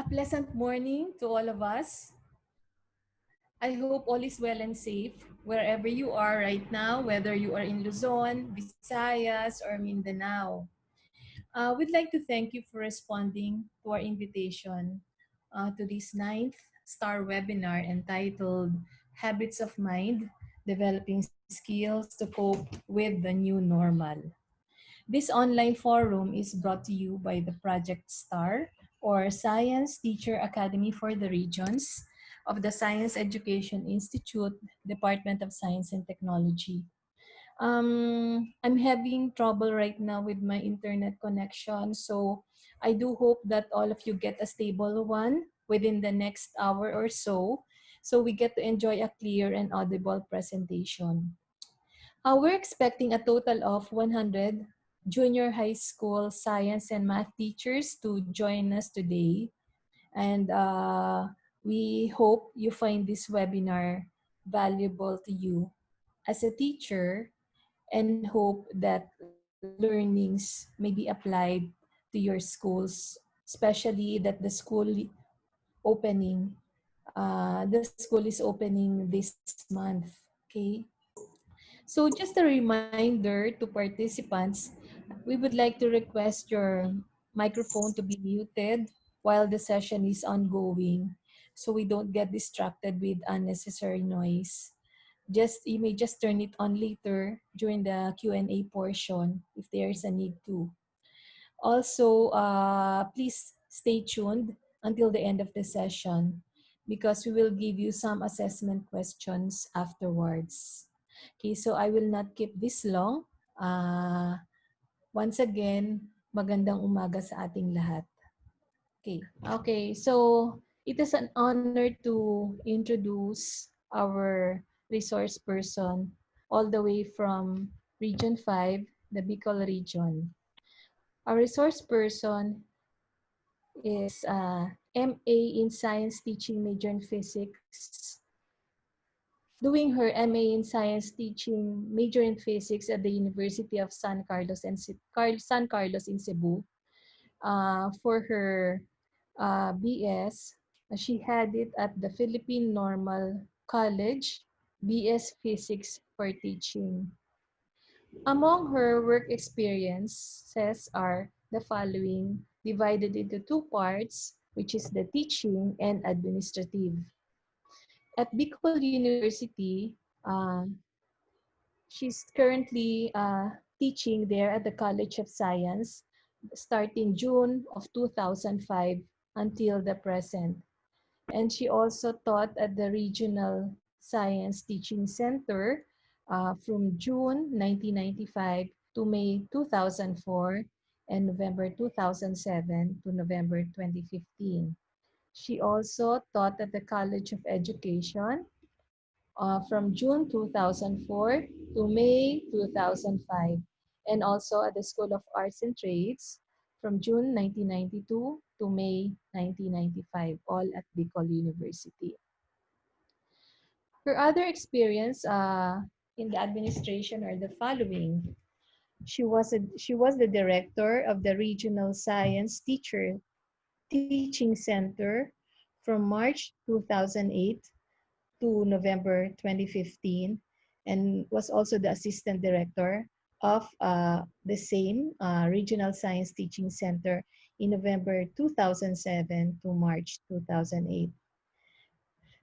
pleasant morning to all of us. I hope all is well and safe wherever you are right now, whether you are in Luzon, Visayas, or Mindanao. We'd like to thank you for responding to our invitation to this ninth star webinar entitled Habits of Mind, Developing Skills to Cope with the New Normal. This online forum is brought to you by the Project STAR, or Science Teacher Academy for the Regions of the Science Education Institute, Department of Science and Technology. I'm having trouble right now with my internet connection, so I do hope that all of you get a stable one within the next hour or so we get to enjoy a clear and audible presentation. We're expecting a total of 100 junior high school science and math teachers to join us today. And we hope you find this webinar valuable to you as a teacher and hope that learnings may be applied to your schools, especially that opening, the school is opening this month, okay? So just a reminder to participants, we would like to request your microphone to be muted while the session is ongoing so we don't get distracted with unnecessary noise. You may just turn it on later during the Q&A portion if there's a need to. Also, please stay tuned until the end of the session because we will give you some assessment questions afterwards. Okay, so I will not keep this long. Uh, Once again, magandang umaga sa ating lahat. Okay, so it is an honor to introduce our resource person all the way from Region 5, the Bicol region. Our resource person is MA in Science Teaching, major in Physics, doing her MA in Science Teaching, major in Physics at the University of San Carlos in Cebu. For her BS, she had it at the Philippine Normal College, BS Physics for Teaching. Among her work experiences are the following, divided into two parts, which is the teaching and administrative. At Bicol University, she's currently teaching there at the College of Science starting June of 2005 until the present. And she also taught at the Regional Science Teaching Center from June 1995 to May 2004 and November 2007 to November 2015. She also taught at the College of Education from June 2004 to May 2005, and also at the School of Arts and Trades from June 1992 to May 1995, all at Bicol University. Her other experience in the administration are the following. She was the director of the Regional Science Teaching Center from March 2008 to November 2015, and was also the assistant director of the same Regional Science Teaching Center in November 2007 to March 2008.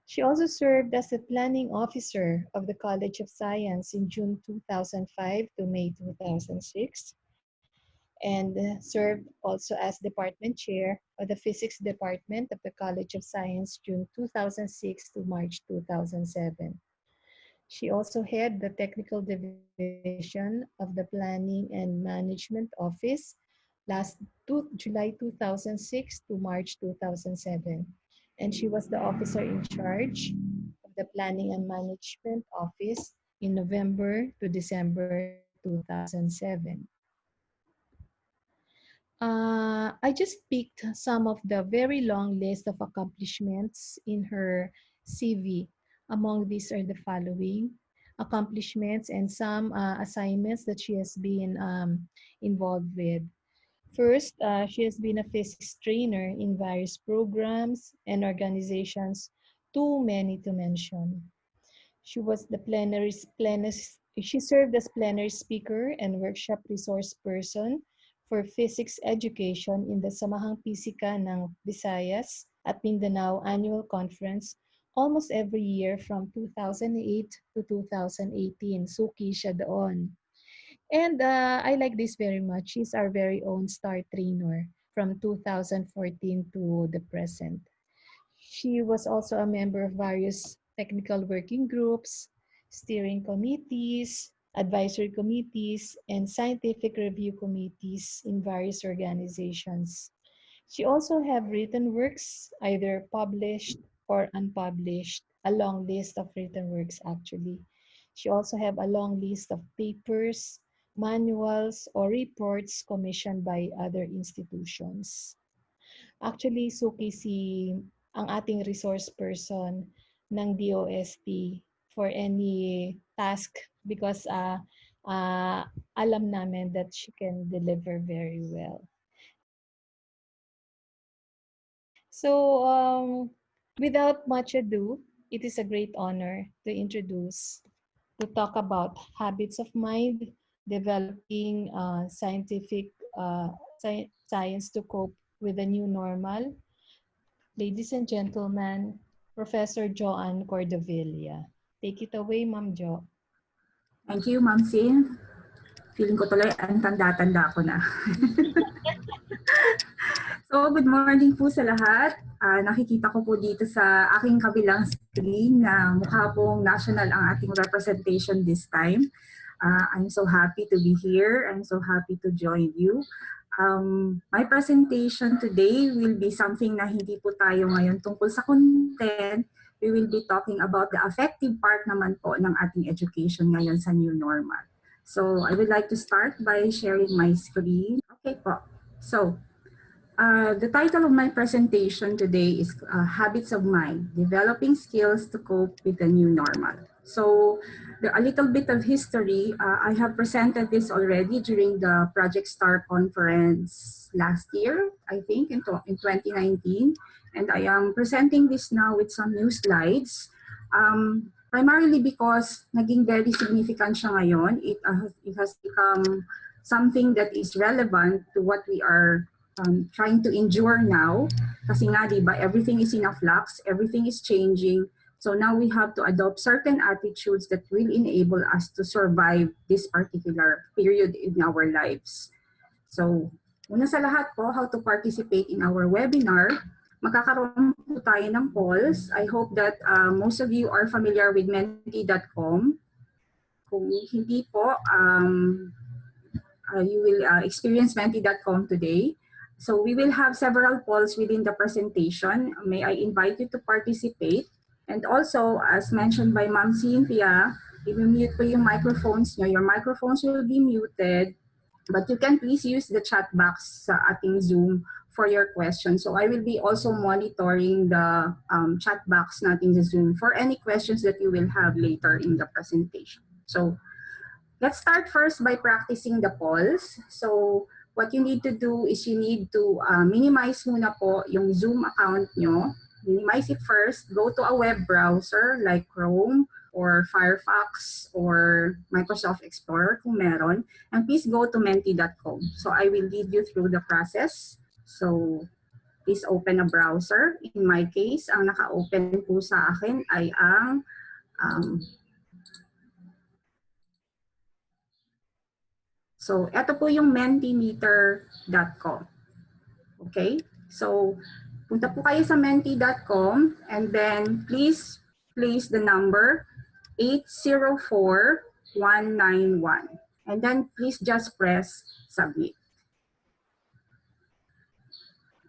She also served as the planning officer of the College of Science in June 2005 to May 2006, and served also as department chair of the physics department of the College of Science June 2006 to March 2007. She also head the technical division of the Planning and Management Office July 2006 to March 2007. And she was the officer in charge of the Planning and Management Office in November to December 2007. I just picked some of the very long list of accomplishments in her CV. Among these are the following accomplishments and some assignments that she has been involved with. First, she has been a physics trainer in various programs and organizations, too many to mention. She was the she served as plenary speaker and workshop resource person for physics education in the Samahang Pisika ng Visayas at Mindanao Annual Conference almost every year from 2008 to 2018. Suki siya doon. And I like this very much. She's our very own star trainer from 2014 to the present. She was also a member of various technical working groups, steering committees, advisory committees, and scientific review committees in various organizations. She also have written works, either published or unpublished, a long list of written works actually. She also have a long list of papers, manuals, or reports commissioned by other institutions. Actually, Suki ang ating resource person ng DOST for any task because alam namin that she can deliver very well. So, without much ado, it is a great honor to talk about habits of mind, developing science to cope with the new normal. Ladies and gentlemen, Professor Joanne Cordovilla. Take it away, Ma'am Jo. Thank you, Ma'am Sin. Feeling ko tuloy ang tanda-tanda ko na. So, good morning po sa lahat. Nakikita ko po dito sa aking kabilang screen na mukha pong national ang ating representation this time. I'm so happy to be here. I'm so happy to join you. My presentation today will be something na hindi po tayo ngayon tungkol sa content. We will be talking about the affective part naman po ng ating education ngayon sa new normal. So, I would like to start by sharing my screen. Okay po. So, the title of my presentation today is Habits of Mind, Developing Skills to Cope with the New Normal. So a little bit of history, I have presented this already during the Project STAR conference last year, I think in 2019. And I am presenting this now with some new slides. Primarily because naging very significant siya ngayon. It has become something that is relevant to what we are trying to endure now. Kasi nga, diba, everything is in a flux, everything is changing. So now we have to adopt certain attitudes that will enable us to survive this particular period in our lives. So, una sa lahat po, how to participate in our webinar. Magkakaroon po tayo ng polls. I hope that most of you are familiar with menti.com. Kung hindi po, you will experience menti.com today. So we will have several polls within the presentation. May I invite you to participate. And also, as mentioned by Ma'am Cynthia, i-mute po yung microphones nyo. Your microphones will be muted. But you can please use the chat box sa ating Zoom for your questions. So I will be also monitoring the chat box natin sa Zoom for any questions that you will have later in the presentation. So let's start first by practicing the polls. So what you need to do is you need to minimize muna po yung Zoom account nyo. Minimize it first. Go to a web browser like Chrome or Firefox or Microsoft Explorer kung meron. And please go to menti.com. So I will lead you through the process. So please open a browser. In my case, ang naka-open po sa akin ay ang so ito po yung mentimeter.com. Okay? So punta po kayo sa menti.com and then please place the number 804191. And then please just press submit.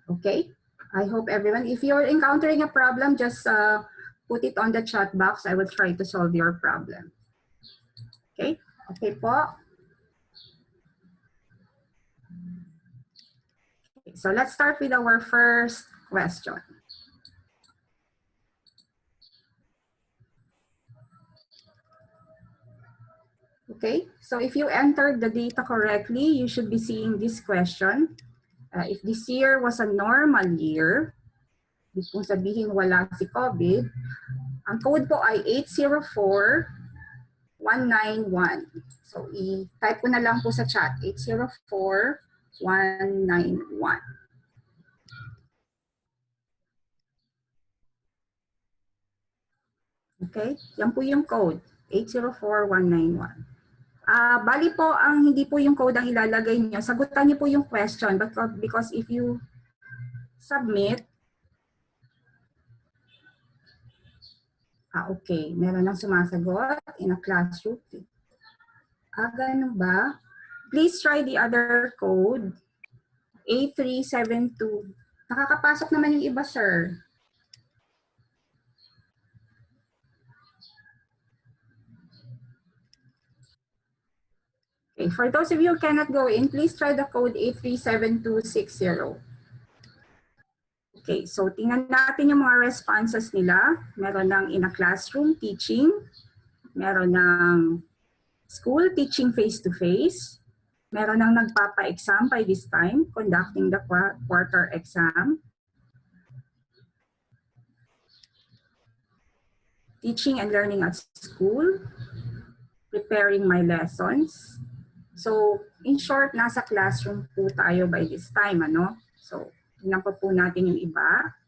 Okay? I hope everyone, if you're encountering a problem, just put it on the chat box. I will try to solve your problem. Okay? Okay po. Okay, so let's start with our first question. Okay, so if you entered the data correctly, you should be seeing this question. If this year was a normal year, kung sabihin wala si COVID, ang code po ay 804191. So, i-type ko na lang po sa chat, 804191. Okay? Yan po yung code, 804191. Bali po, ang hindi po yung code ang ilalagay niyo. Sagutan niyo po yung question because if you submit, okay, meron nang sumasagot in a classroom. Ganun ba? Please try the other code, 8372. Nakakapasok naman yung iba, sir. Okay, for those of you who cannot go in, please try the code 837260. Okay, so tingnan natin yung mga responses nila. Meron ng in a classroom teaching, meron ng school teaching face-to-face, meron ng nagpapa-exam by this time, conducting the quarter exam, teaching and learning at school, preparing my lessons. So, in short, nasa classroom po tayo by this time, ano? So, tingnan po natin yung iba.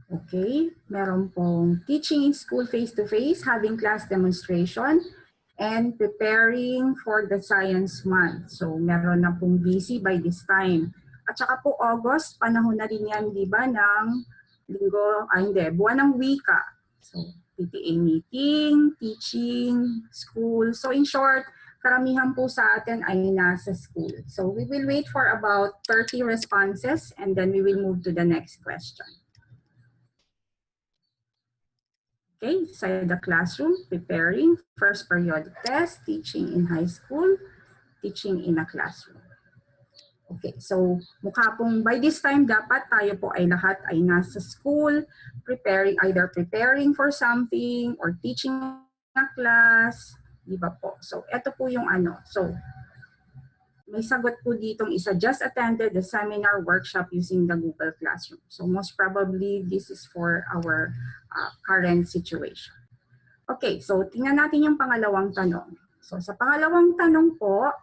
Okay, meron pong teaching in school face-to-face, having class demonstration, and preparing for the science month. So, meron na pong busy by this time. At saka po August, panahon na rin yan, di ba, ng linggo, buwan ng wika. So, PTA meeting, teaching, school. So, in short, karamihan po sa atin ay nasa school. So, we will wait for about 30 responses and then we will move to the next question. Okay, inside the classroom, preparing, first periodic test, teaching in high school, teaching in a classroom. Okay, so mukha pong by this time dapat tayo po ay lahat ay nasa school, either preparing for something or teaching a class, di ba po? So ito po yung ano. So may sagot po ditong isa, just attended the seminar workshop using the Google Classroom. So most probably this is for our current situation. Okay, so tingnan natin yung pangalawang tanong. So sa pangalawang tanong po,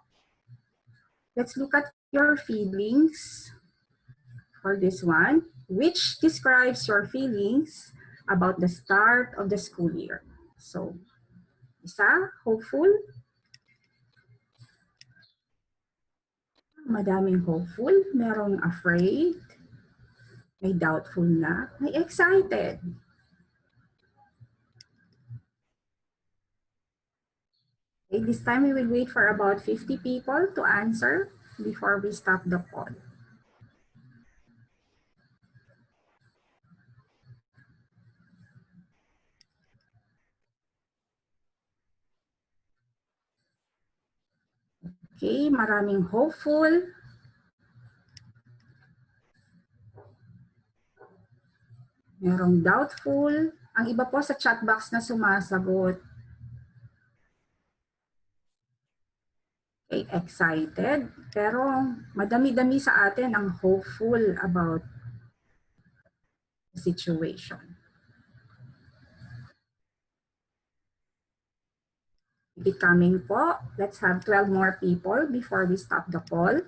let's look at your feelings for this one. Which describes your feelings about the start of the school year? So, isa, hopeful. Madaming hopeful. Merong afraid. May doubtful na. May excited. Okay, this time we will wait for about 50 people to answer before we stop the poll. Okay, maraming hopeful. Merong doubtful. Ang iba po sa chat box na sumasagot. Okay, excited. Pero madami-dami sa atin ang hopeful about the situation. Becoming po. Let's have 12 more people before we stop the poll.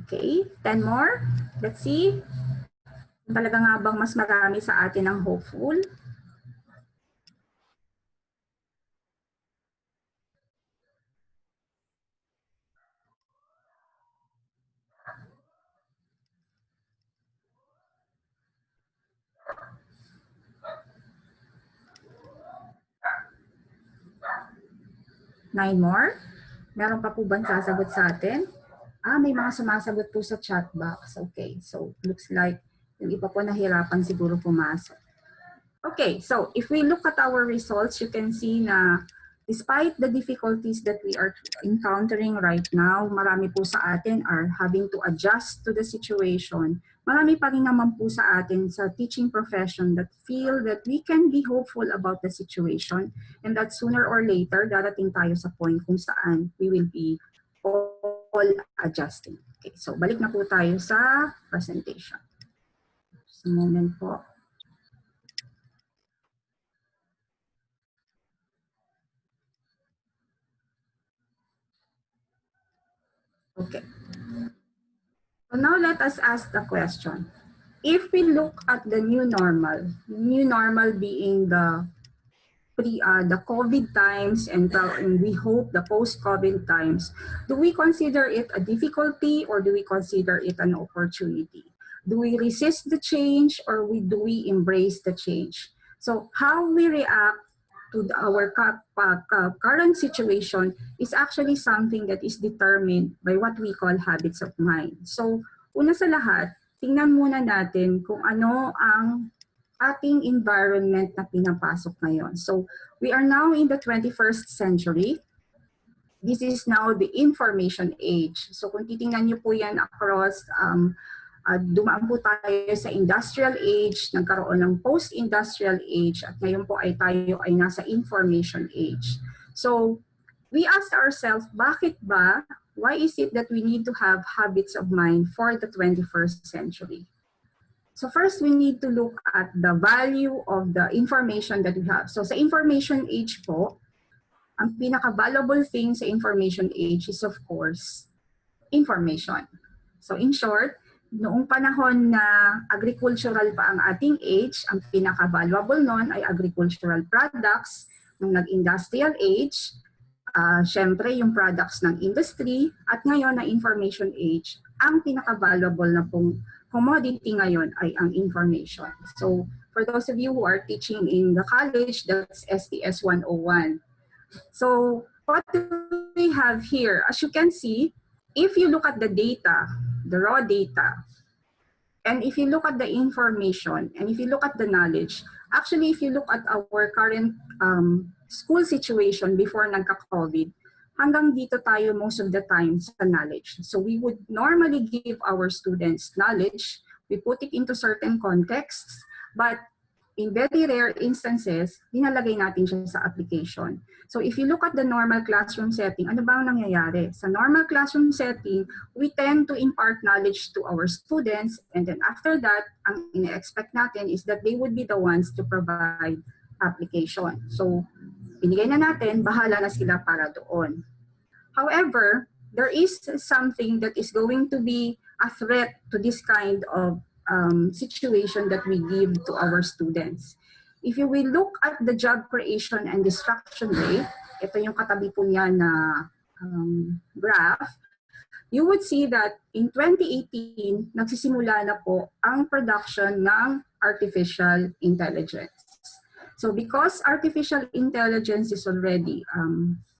Okay, 10 more. Let's see. Talaga nga bang mas marami sa atin ang hopeful? Nine more. Meron pa po bang sasagot sa atin? May mga sumasagot po sa chat box. Okay, so looks like yung iba po nahirapan siguro pumasok. Okay, so if we look at our results, you can see na Despite the difficulties that we are encountering right now, marami po sa atin are having to adjust to the situation. Marami pa rin naman po sa atin sa teaching profession that feel that we can be hopeful about the situation and that sooner or later, darating tayo sa point kung saan we will be all adjusting. Okay, so balik na po tayo sa presentation. Just a moment po. Okay. So now let us ask the question. If we look at the new normal being the COVID times and we hope the post-COVID times, do we consider it a difficulty or do we consider it an opportunity? Do we resist the change or do we embrace the change? So how we react to our current situation is actually something that is determined by what we call habits of mind. So una sa lahat, tingnan muna natin kung ano ang ating environment na pinapasok ngayon. So we are now in the 21st century. This is now the information age. So kung titingnan niyo po yan across, dumaan po tayo sa industrial age, nagkaroon ng post-industrial age, at ngayon po ay tayo ay nasa information age. So we asked ourselves, bakit ba? Why is it that we need to have habits of mind for the 21st century? So first, we need to look at the value of the information that we have. So sa information age po, ang pinaka-valuable thing sa information age is of course, information. So in short, noong panahon na agricultural pa ang ating age, ang pinaka-valuable nun ay agricultural products. Nung nag-industrial age, syempre yung products ng industry, at ngayon na information age, ang pinaka-valuable na pong commodity ngayon ay ang information. So for those of you who are teaching in the college, that's STS 101. So what do we have here? As you can see, if you look at the data, the raw data, and if you look at the information, and if you look at the knowledge, actually if you look at our current school situation before nagka-COVID, hanggang dito tayo most of the time sa knowledge. So we would normally give our students knowledge, we put it into certain contexts, but in very rare instances, dinalagay natin siya sa application. So if you look at the normal classroom setting, ano ba ang nangyayari? Sa normal classroom setting, we tend to impart knowledge to our students, and then after that, ang ina-expect natin is that they would be the ones to provide application. So binigay na natin, bahala na sila para doon. However, there is something that is going to be a threat to this kind of situation that we give to our students. If you will look at the job creation and distraction rate, ito yung katabi po niya na graph, you would see that in 2018, nagsisimula na po ang production ng artificial intelligence. So because artificial intelligence is already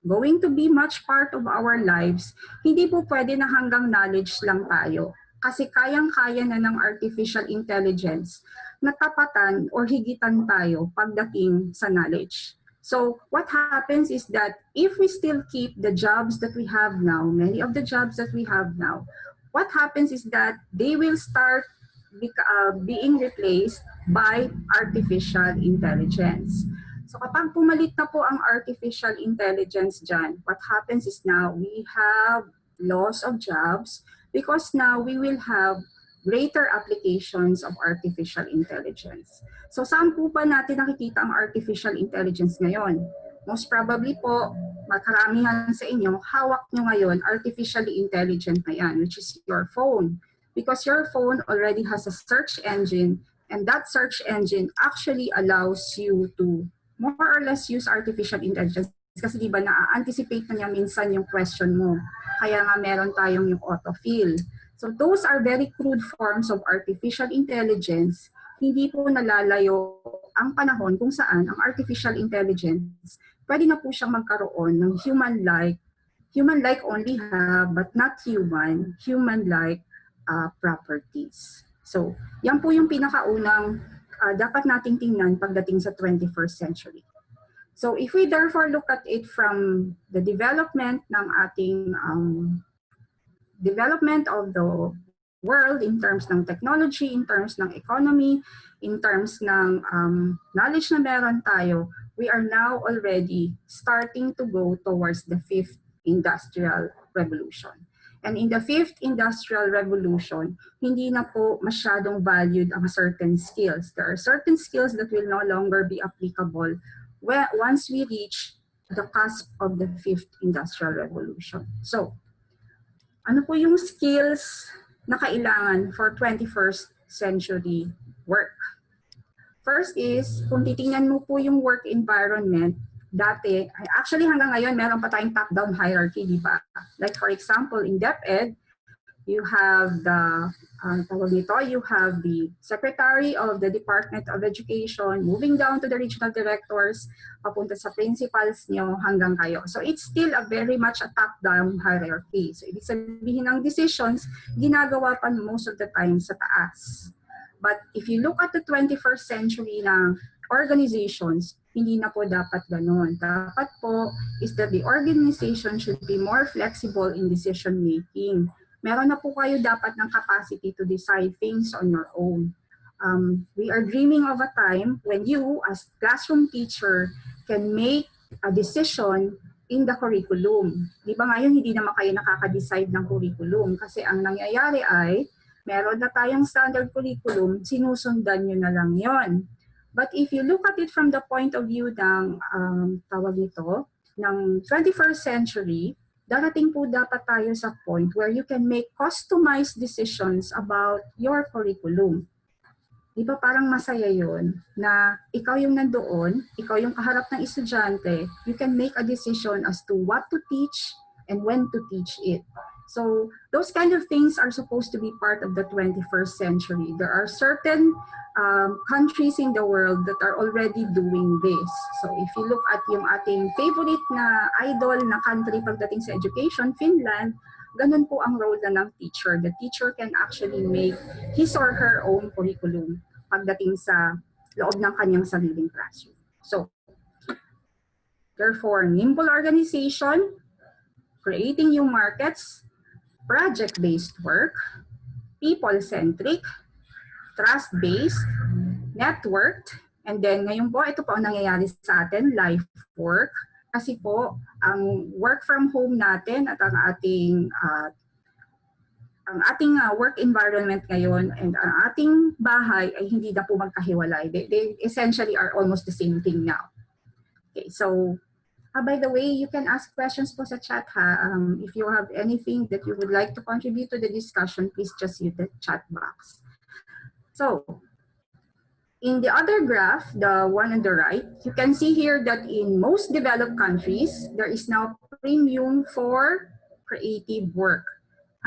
going to be much part of our lives, hindi po pwede na hanggang knowledge lang tayo. Kasi kayang-kaya na ng artificial intelligence na tapatan or higitan tayo pagdating sa knowledge. So what happens is that if we still keep the jobs that we have now, many of the jobs that we have now, what happens is that they will start being replaced by artificial intelligence. So kapag pumalit na po ang artificial intelligence dyan, what happens is now we have loss of jobs because now we will have greater applications of artificial intelligence. So saan po ba natin nakikita ang artificial intelligence ngayon? Most probably po, makaramihan sa inyo, hawak nyo ngayon artificially intelligent na yan, which is your phone. Because your phone already has a search engine, and that search engine actually allows you to more or less use artificial intelligence kasi di ba na-anticipate na niya minsan yung question mo. Kaya nga meron tayong yung autofill. So those are very crude forms of artificial intelligence. Hindi po nalalayo ang panahon kung saan ang artificial intelligence pwede na po siyang magkaroon ng human-like only but not human-like properties. So yan po yung pinakaunang dapat nating tingnan pagdating sa 21st century. So if we therefore look at it from the development ng ating development of the world in terms ng technology, in terms ng economy, in terms ng knowledge na meron tayo, we are now already starting to go towards the fifth industrial revolution. And in the fifth industrial revolution, hindi na po masyadong valued ang certain skills. There are certain skills that will no longer be applicable once we reach the cusp of the fifth industrial revolution. So, ano po yung skills na kailangan for 21st century work? First is, kung titingnan mo po yung work environment, dati, actually hanggang ngayon, meron pa tayong top-down hierarchy, di ba? Like for example, in DepEd, you have the you have the Secretary of the Department of Education, moving down to the regional directors, papunta sa principals nyo hanggang kayo. So it's still a very much a top-down hierarchy. So ibig sabihin ng decisions, ginagawa pa most of the time sa taas. But if you look at the 21st century na organizations, hindi na po dapat ganun. Dapat po is that the organization should be more flexible in decision making. Meron na po kayo dapat ng capacity to decide things on your own. We are dreaming of a time when you, as classroom teacher, can make a decision in the curriculum. Di ba ngayon hindi naman kayo nakaka-decide ng curriculum kasi ang nangyayari ay meron na tayong standard curriculum, sinusundan nyo na lang yon. But if you look at it from the point of view ng ng 21st century, darating po dapat tayo sa point where you can make customized decisions about your curriculum. Di ba parang masaya yun na ikaw yung nandoon, ikaw yung kaharap ng estudyante, you can make a decision as to what to teach and when to teach it. So those kind of things are supposed to be part of the 21st century. There are certain countries in the world that are already doing this. So if you look at yung ating favorite na idol na country pagdating sa education, Finland, ganun po ang role na ng teacher. The teacher can actually make his or her own curriculum pagdating sa loob ng kanyang sariling classroom. So, therefore, nimble organization, creating new markets, project-based work, people-centric, trust-based, networked, and then ngayon po, ito po ang nangyayari sa atin, life work. Kasi po, ang work from home natin at ang ating work environment ngayon and ang ating bahay ay hindi na po magkahiwalay. They essentially are almost the same thing now. Okay, so by the way, you can ask questions po sa chat ha. If you have anything that you would like to contribute to the discussion, please just use the chat box. So, in the other graph, the one on the right, you can see here that in most developed countries, there is now premium for creative work.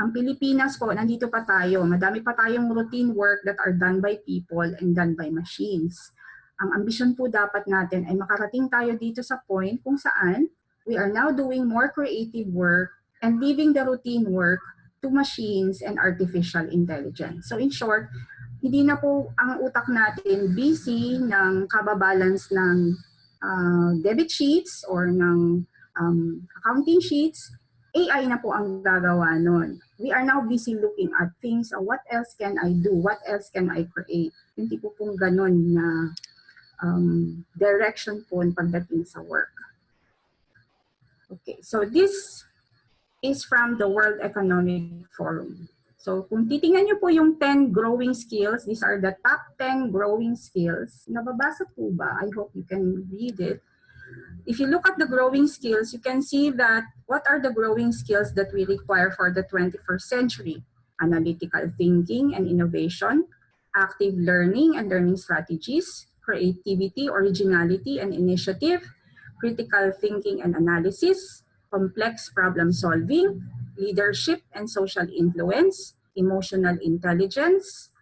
Ang Pilipinas po, nandito pa tayo. Madami pa tayong routine work that are done by people and done by machines. Ang ambisyon po dapat natin ay makarating tayo dito sa point kung saan we are now doing more creative work and leaving the routine work to machines and artificial intelligence. So in short, hindi na po ang utak natin busy ng kababalance ng debit sheets or ng accounting sheets. AI na po ang gagawa nun. We are now busy looking at things, what else can I do? What else can I create? Hindi po pong ganun na direction po pagdating sa work. Okay, so this is from the World Economic Forum. So kung titingnan nyo po yung 10 growing skills, these are the top 10 growing skills. Nababasa po ba? I hope you can read it. If you look at the growing skills, you can see that what are the growing skills that we require for the 21st century? Analytical thinking and innovation, active learning and learning strategies, creativity, originality and initiative, critical thinking and analysis, complex problem solving, leadership and social influence, emotional intelligence,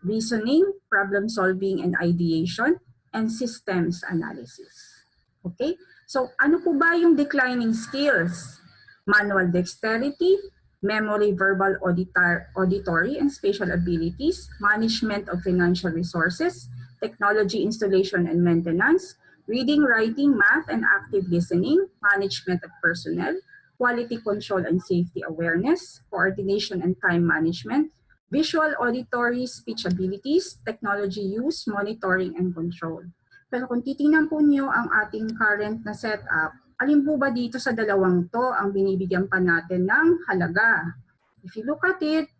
reasoning, problem solving and ideation, and systems analysis. Okay? So ano po ba yung declining skills? Manual dexterity, memory, verbal, auditory, and spatial abilities, management of financial resources, technology installation and maintenance, reading, writing, math, and active listening, management of personnel, quality control and safety awareness, coordination and time management, visual, auditory, speech abilities, technology use, monitoring, and control. Pero kung titingnan po niyo ang ating current na setup, alin po ba dito sa dalawang to ang binibigyan pa natin ng halaga? If you look at it,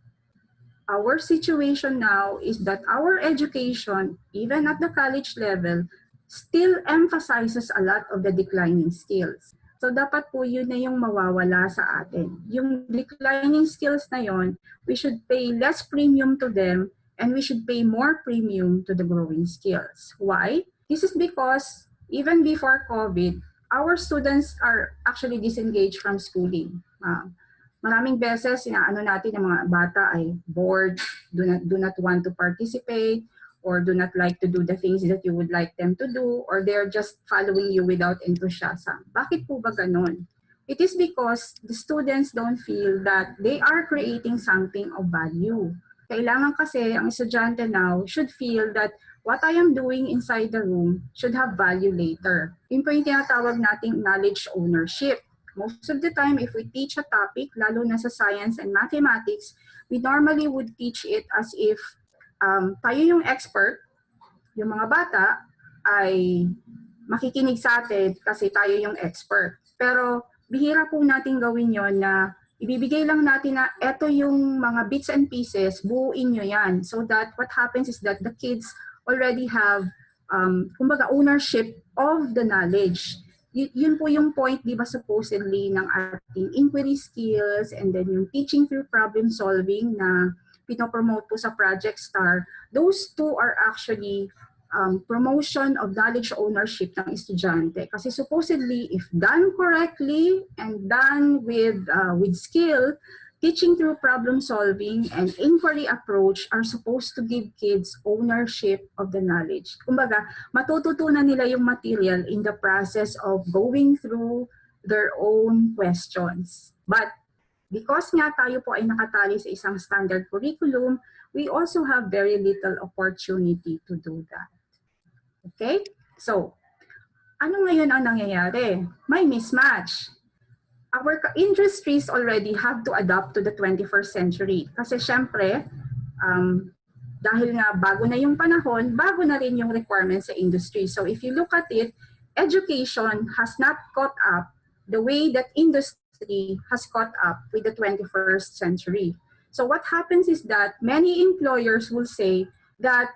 our situation now is that our education, even at the college level, still emphasizes a lot of the declining skills. So dapat po yun na yung mawawala sa atin. Yung declining skills na yun, we should pay less premium to them and we should pay more premium to the growing skills. Why? This is because even before COVID, our students are actually disengaged from schooling. Maraming beses, ano natin ng mga bata ay bored, do not want to participate, or do not like to do the things that you would like them to do, or they're just following you without enthusiasm. Bakit po ba ganun? It is because the students don't feel that they are creating something of value. Kailangan kasi ang estudyante now should feel that what I am doing inside the room should have value later. Yun po yung tinatawag nating knowledge ownership. Most of the time, if we teach a topic, lalo na sa science and mathematics, we normally would teach it as if tayo yung expert, yung mga bata ay makikinig sa atin kasi tayo yung expert. Pero bihira po natin gawin yon na ibibigay lang natin na eto yung mga bits and pieces, buuin nyo yan. So that what happens is that the kids already have kumbaga ownership of the knowledge. Yun po yung point, di ba, supposedly ng ating inquiry skills and then yung teaching through problem solving na pinopromote po sa Project STAR. Those two are actually promotion of knowledge ownership ng estudyante. Kasi supposedly, if done correctly and done with skill, teaching through problem solving and inquiry approach are supposed to give kids ownership of the knowledge. Kumbaga, matututunan nila yung material in the process of going through their own questions. But because nga tayo po ay nakatali sa isang standard curriculum, we also have very little opportunity to do that. Okay? So, ano ngayon ang nangyayari? May mismatch. Our industries already have to adapt to the 21st century. Kasi syempre, dahil nga bago na yung panahon, bago na rin yung requirements sa industry. So if you look at it, education has not caught up the way that industry has caught up with the 21st century. So what happens is that many employers will say that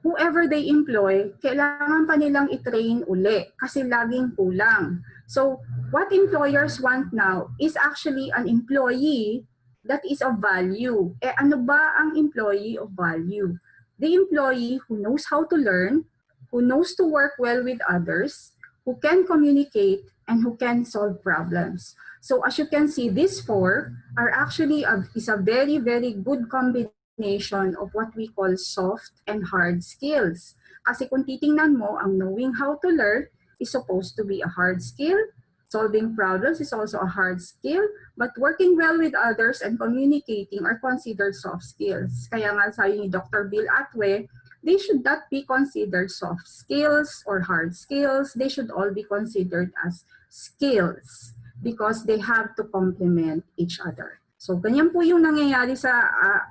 whoever they employ, kailangan pa nilang i-train uli kasi laging kulang. So what employers want now is actually an employee that is of value. Ano ba ang employee of value? The employee who knows how to learn, who knows to work well with others, who can communicate, and who can solve problems. So as you can see, these four are actually is a very, very good combination of what we call soft and hard skills. Kasi kung titingnan mo, ang knowing how to learn is supposed to be a hard skill. Solving problems is also a hard skill. But working well with others and communicating are considered soft skills. Kaya nga sabi ni Dr. Bill Atwe, they should not be considered soft skills or hard skills. They should all be considered as skills because they have to complement each other. So ganyan po yung nangyayari sa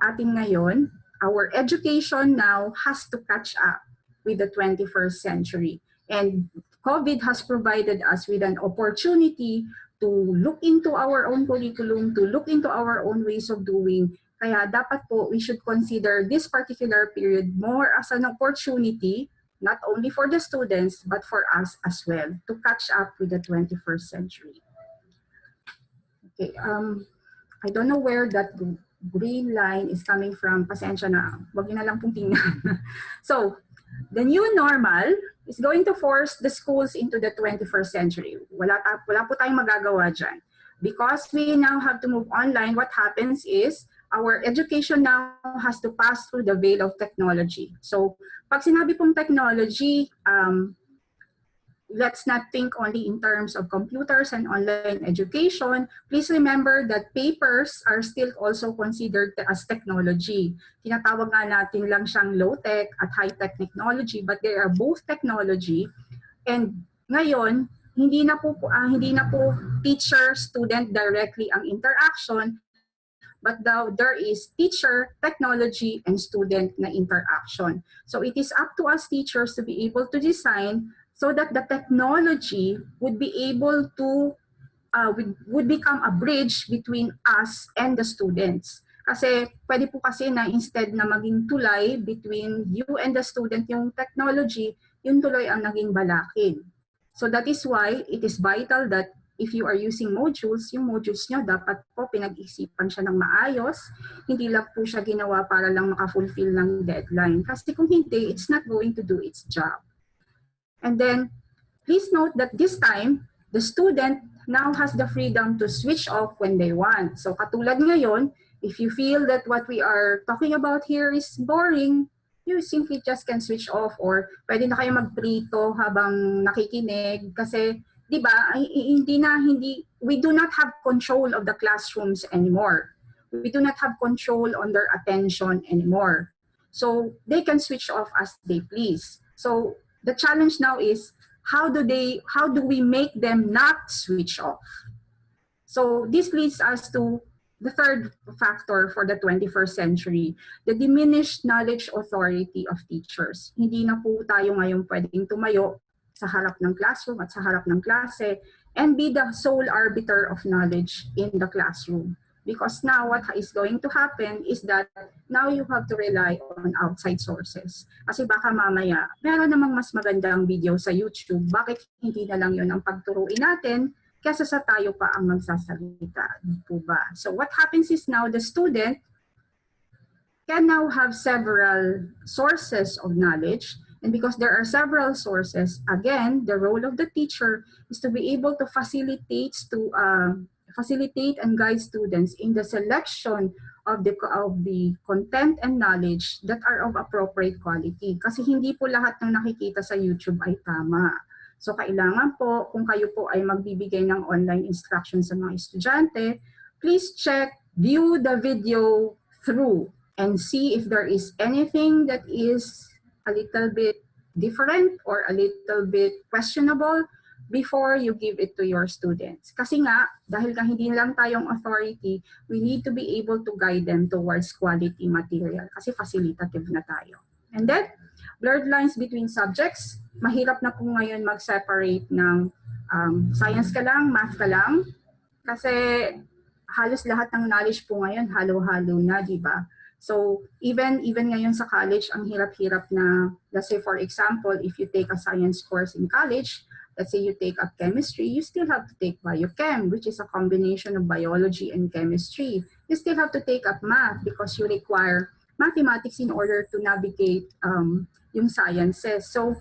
atin ngayon. Our education now has to catch up with the 21st century. And COVID has provided us with an opportunity to look into our own curriculum, to look into our own ways of doing. Kaya dapat po we should consider this particular period more as an opportunity, not only for the students, but for us as well, to catch up with the 21st century. Okay, I don't know where that green line is coming from. Pasensya na. Wag niyo na lang pong tingnan. So, the new normal is going to force the schools into the 21st century. Wala po tayong magagawa dyan. Because we now have to move online, what happens is our education now has to pass through the veil of technology. So, pag sinabi pong technology, let's not think only in terms of computers and online education. Please remember that papers are still also considered as technology. Tinatawag nga natin lang siyang low-tech at high-tech technology, but they are both technology. And ngayon, hindi na po teacher student directly ang interaction, but there is teacher, technology, and student na interaction. So it is up to us teachers to be able to design so that the technology would be able to would become a bridge between us and the students. Kasi pwede po kasi na instead na maging tulay between you and the student yung technology, yung tuloy ang naging balakid. So that is why it is vital that if you are using modules, yung modules nyo dapat po pinag-isipan siya ng maayos. Hindi lang po siya ginawa para lang maka-fulfill ng deadline. Kasi kung hindi, it's not going to do its job. And then, please note that this time, the student now has the freedom to switch off when they want. So katulad ngayon, if you feel that what we are talking about here is boring, you simply just can switch off, or pwede na kayo magprito habang nakikinig kasi 'di ba we do not have control of the classrooms anymore. We do not have control on their attention anymore. So they can switch off as they please. So the challenge now is how do we make them not switch off? So this leads us to the third factor for the 21st century, the diminished knowledge authority of teachers. Hindi na po tayo ngayon pwedeng tumayo sa harap ng classroom at sa harap ng klase and be the sole arbiter of knowledge in the classroom. Because now what is going to happen is that now you have to rely on outside sources. Kasi baka mamaya, meron namang mas magandang video sa YouTube, bakit hindi na lang yun ang pagturuin natin kesa sa tayo pa ang magsasalita, di po ba? So what happens is now the student can now have several sources of knowledge, and because there are several sources, again, the role of the teacher is to be able to facilitate and guide students in the selection of the content and knowledge that are of appropriate quality. Kasi hindi po lahat ng nakikita sa YouTube ay tama. So kailangan po, kung kayo po ay magbibigay ng online instruction sa mga estudyante, please check, view the video through and see if there is anything that is a little bit different or a little bit questionable before you give it to your students. Kasi nga, dahil hindi lang tayong authority, we need to be able to guide them towards quality material kasi facilitative na tayo. And then, blurred lines between subjects. Mahirap na po ngayon mag-separate ng science ka lang, math ka lang. Kasi halos lahat ng knowledge po ngayon, halo-halo na, di ba? So, even ngayon sa college, ang hirap-hirap na, let's say for example, if you take a science course in college, let's say you take up chemistry, you still have to take biochem, which is a combination of biology and chemistry. You still have to take up math because you require mathematics in order to navigate yung sciences. So,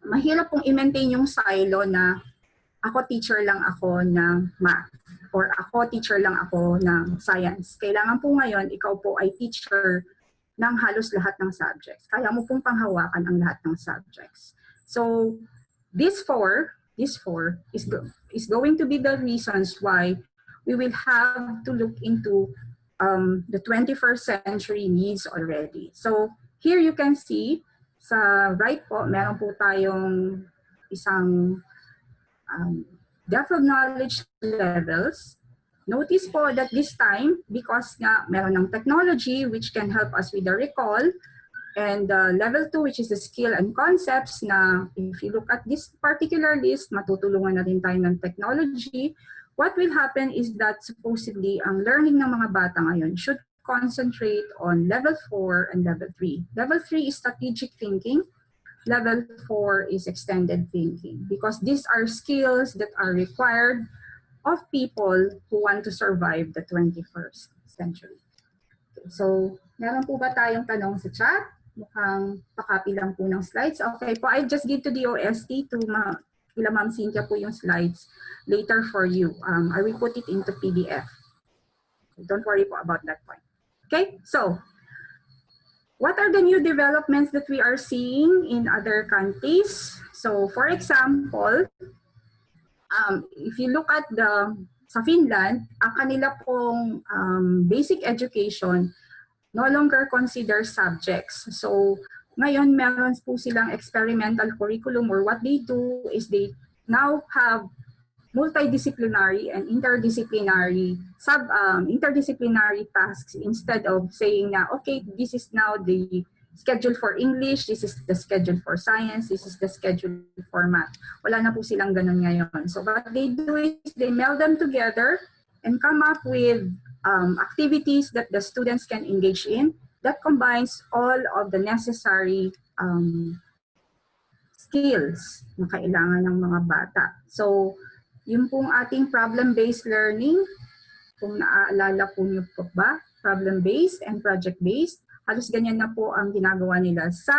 mahirap pong i-maintain yung silo na ako teacher lang ako ng math or ako teacher lang ako ng science. Kailangan po ngayon, ikaw po ay teacher ng halos lahat ng subjects. Kaya mo pong panghawakan ang lahat ng subjects. So, these four is going to be the reasons why we will have to look into the 21st century needs already. So here you can see sa right po, meron po tayong isang depth of knowledge levels. Notice po that this time, because nga meron ng technology which can help us with the recall, and level 2, which is the skill and concepts na if you look at this particular list, matutulungan na rin tayo ng technology. What will happen is that supposedly ang learning ng mga bata ngayon should concentrate on level 4 and level 3. Level 3 is strategic thinking. Level 4 is extended thinking because these are skills that are required of people who want to survive the 21st century. Okay, so, meron po ba tayong tanong sa chat? Mukhang pakopy lang po ng slides. Okay po, I just give to the OST to kila Ma'am Cynthia po yung slides later for you. I will put it into PDF. Don't worry po about that point. Okay, so what are the new developments that we are seeing in other countries? So for example, if you look at sa Finland, ang kanila pong basic education no longer consider subjects. So ngayon meron po silang experimental curriculum, or what they do is they now have multidisciplinary and interdisciplinary tasks, instead of saying na, okay, this is now the schedule for English, this is the schedule for science, this is the schedule for math. Wala na po silang ganun ngayon. So what they do is they meld them together and come up with activities that the students can engage in that combines all of the necessary skills na kailangan ng mga bata. So, yung pong ating problem-based learning, kung naaalala po niyo po ba, problem-based and project-based, halos ganyan na po ang ginagawa nila sa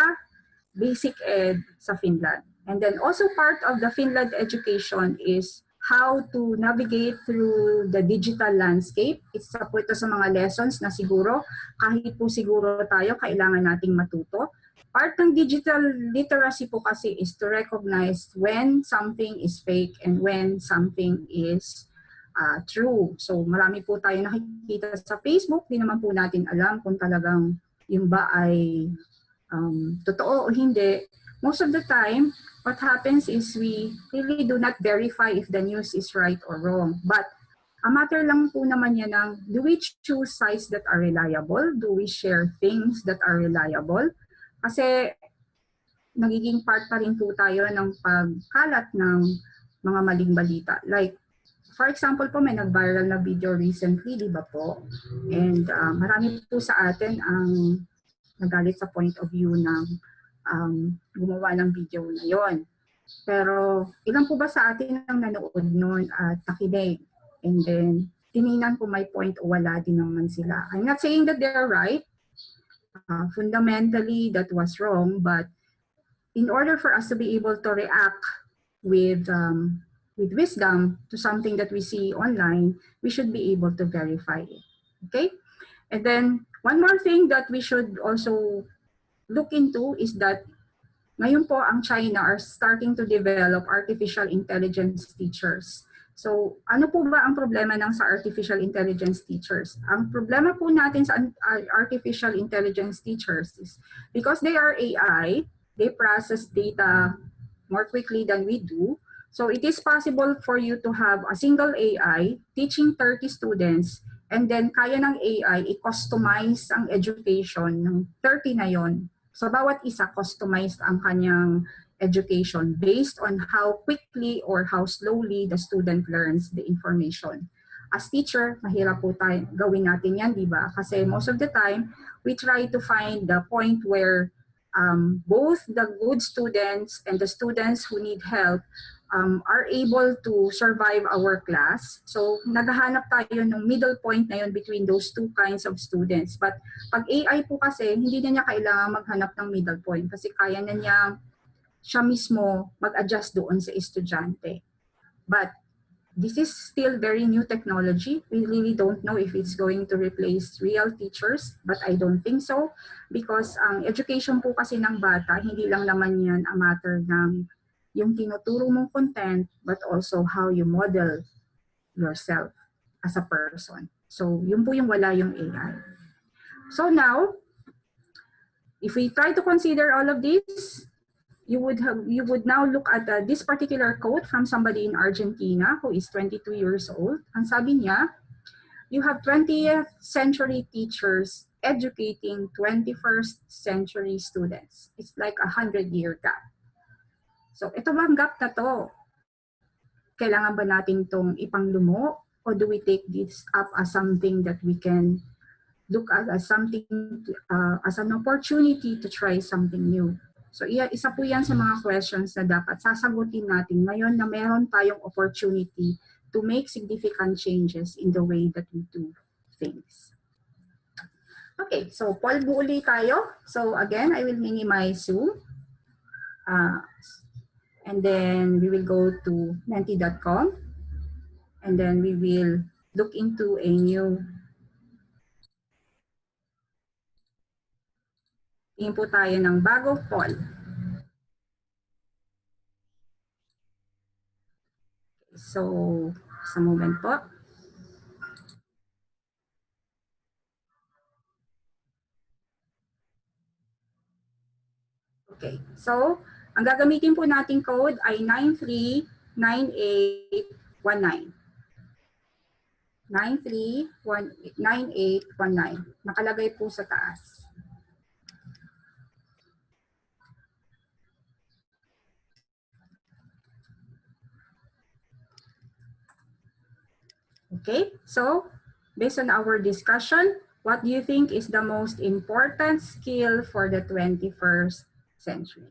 basic ed sa Finland. And then also part of the Finland education is how to navigate through the digital landscape. Isa po ito sa mga lessons na siguro, kahit po siguro tayo, kailangan nating matuto. Part ng digital literacy po kasi is to recognize when something is fake and when something is true. So marami po tayo nakikita sa Facebook, di naman po natin alam kung talagang yung ba ay totoo o hindi. Most of the time, what happens is we really do not verify if the news is right or wrong. But a matter lang po naman yan ng, do we choose sites that are reliable? Do we share things that are reliable? Kasi nagiging part pa rin po tayo ng pagkalat ng mga maling balita. Like, for example po, may nag-viral na video recently, di ba po? And marami po sa atin ang nagalit sa point of view ng gumawa ng video na yon. Pero ilan po ba sa atin ang nanood noon at nakinig? And then, tinignan po may point o wala din naman sila. I'm not saying that they're right. Fundamentally, that was wrong. But in order for us to be able to react with wisdom to something that we see online, we should be able to verify it. Okay? And then, one more thing that we should also look into is that ngayon po ang China are starting to develop artificial intelligence teachers. So, ano po ba ang problema ng sa artificial intelligence teachers? Ang problema po natin sa artificial intelligence teachers is because they are AI, they process data more quickly than we do. So, it is possible for you to have a single AI teaching 30 students, and then kaya ng AI i-customize ang education ng 30 na yon. So bawat isa customized ang kanyang education based on how quickly or how slowly the student learns the information. As teacher, mahirap po tayo gawin natin yan, di ba? Kasi most of the time, we try to find the point where both the good students and the students who need help are able to survive our class. So, naghahanap tayo ng middle point na yun between those two kinds of students. But pag AI po kasi, hindi na niya kailangan maghanap ng middle point kasi kaya na niya siya mismo mag-adjust doon sa estudyante. But this is still very new technology. We really don't know if it's going to replace real teachers, but I don't think so because ang education po kasi ng bata, hindi lang naman yan a matter ng yung tinuturo mong content, but also how you model yourself as a person. So, yun po yung wala yung AI. So now, if we try to consider all of this, you would now look at this particular quote from somebody in Argentina who is 22 years old. Ang sabi niya, you have 20th century teachers educating 21st century students. It's like a 100-year gap. So, ito bang gap na to? Kailangan ba natin itong ipanglumo? Or do we take this up as something that we can look at as something, as an opportunity to try something new? So, isa po yan sa mga questions na dapat sasagutin natin ngayon na meron tayong opportunity to make significant changes in the way that we do things. Okay, so polvo uli tayo. So, again, I will minimize Zoom. And then we will go to menti.com and then we will look into a new Tingin po tayo ng bago poll. So, sa moment po. Okay, so ang gagamitin po nating code ay 939819. 939819. Nakalagay po sa taas. Okay, so based on our discussion, what do you think is the most important skill for the 21st century?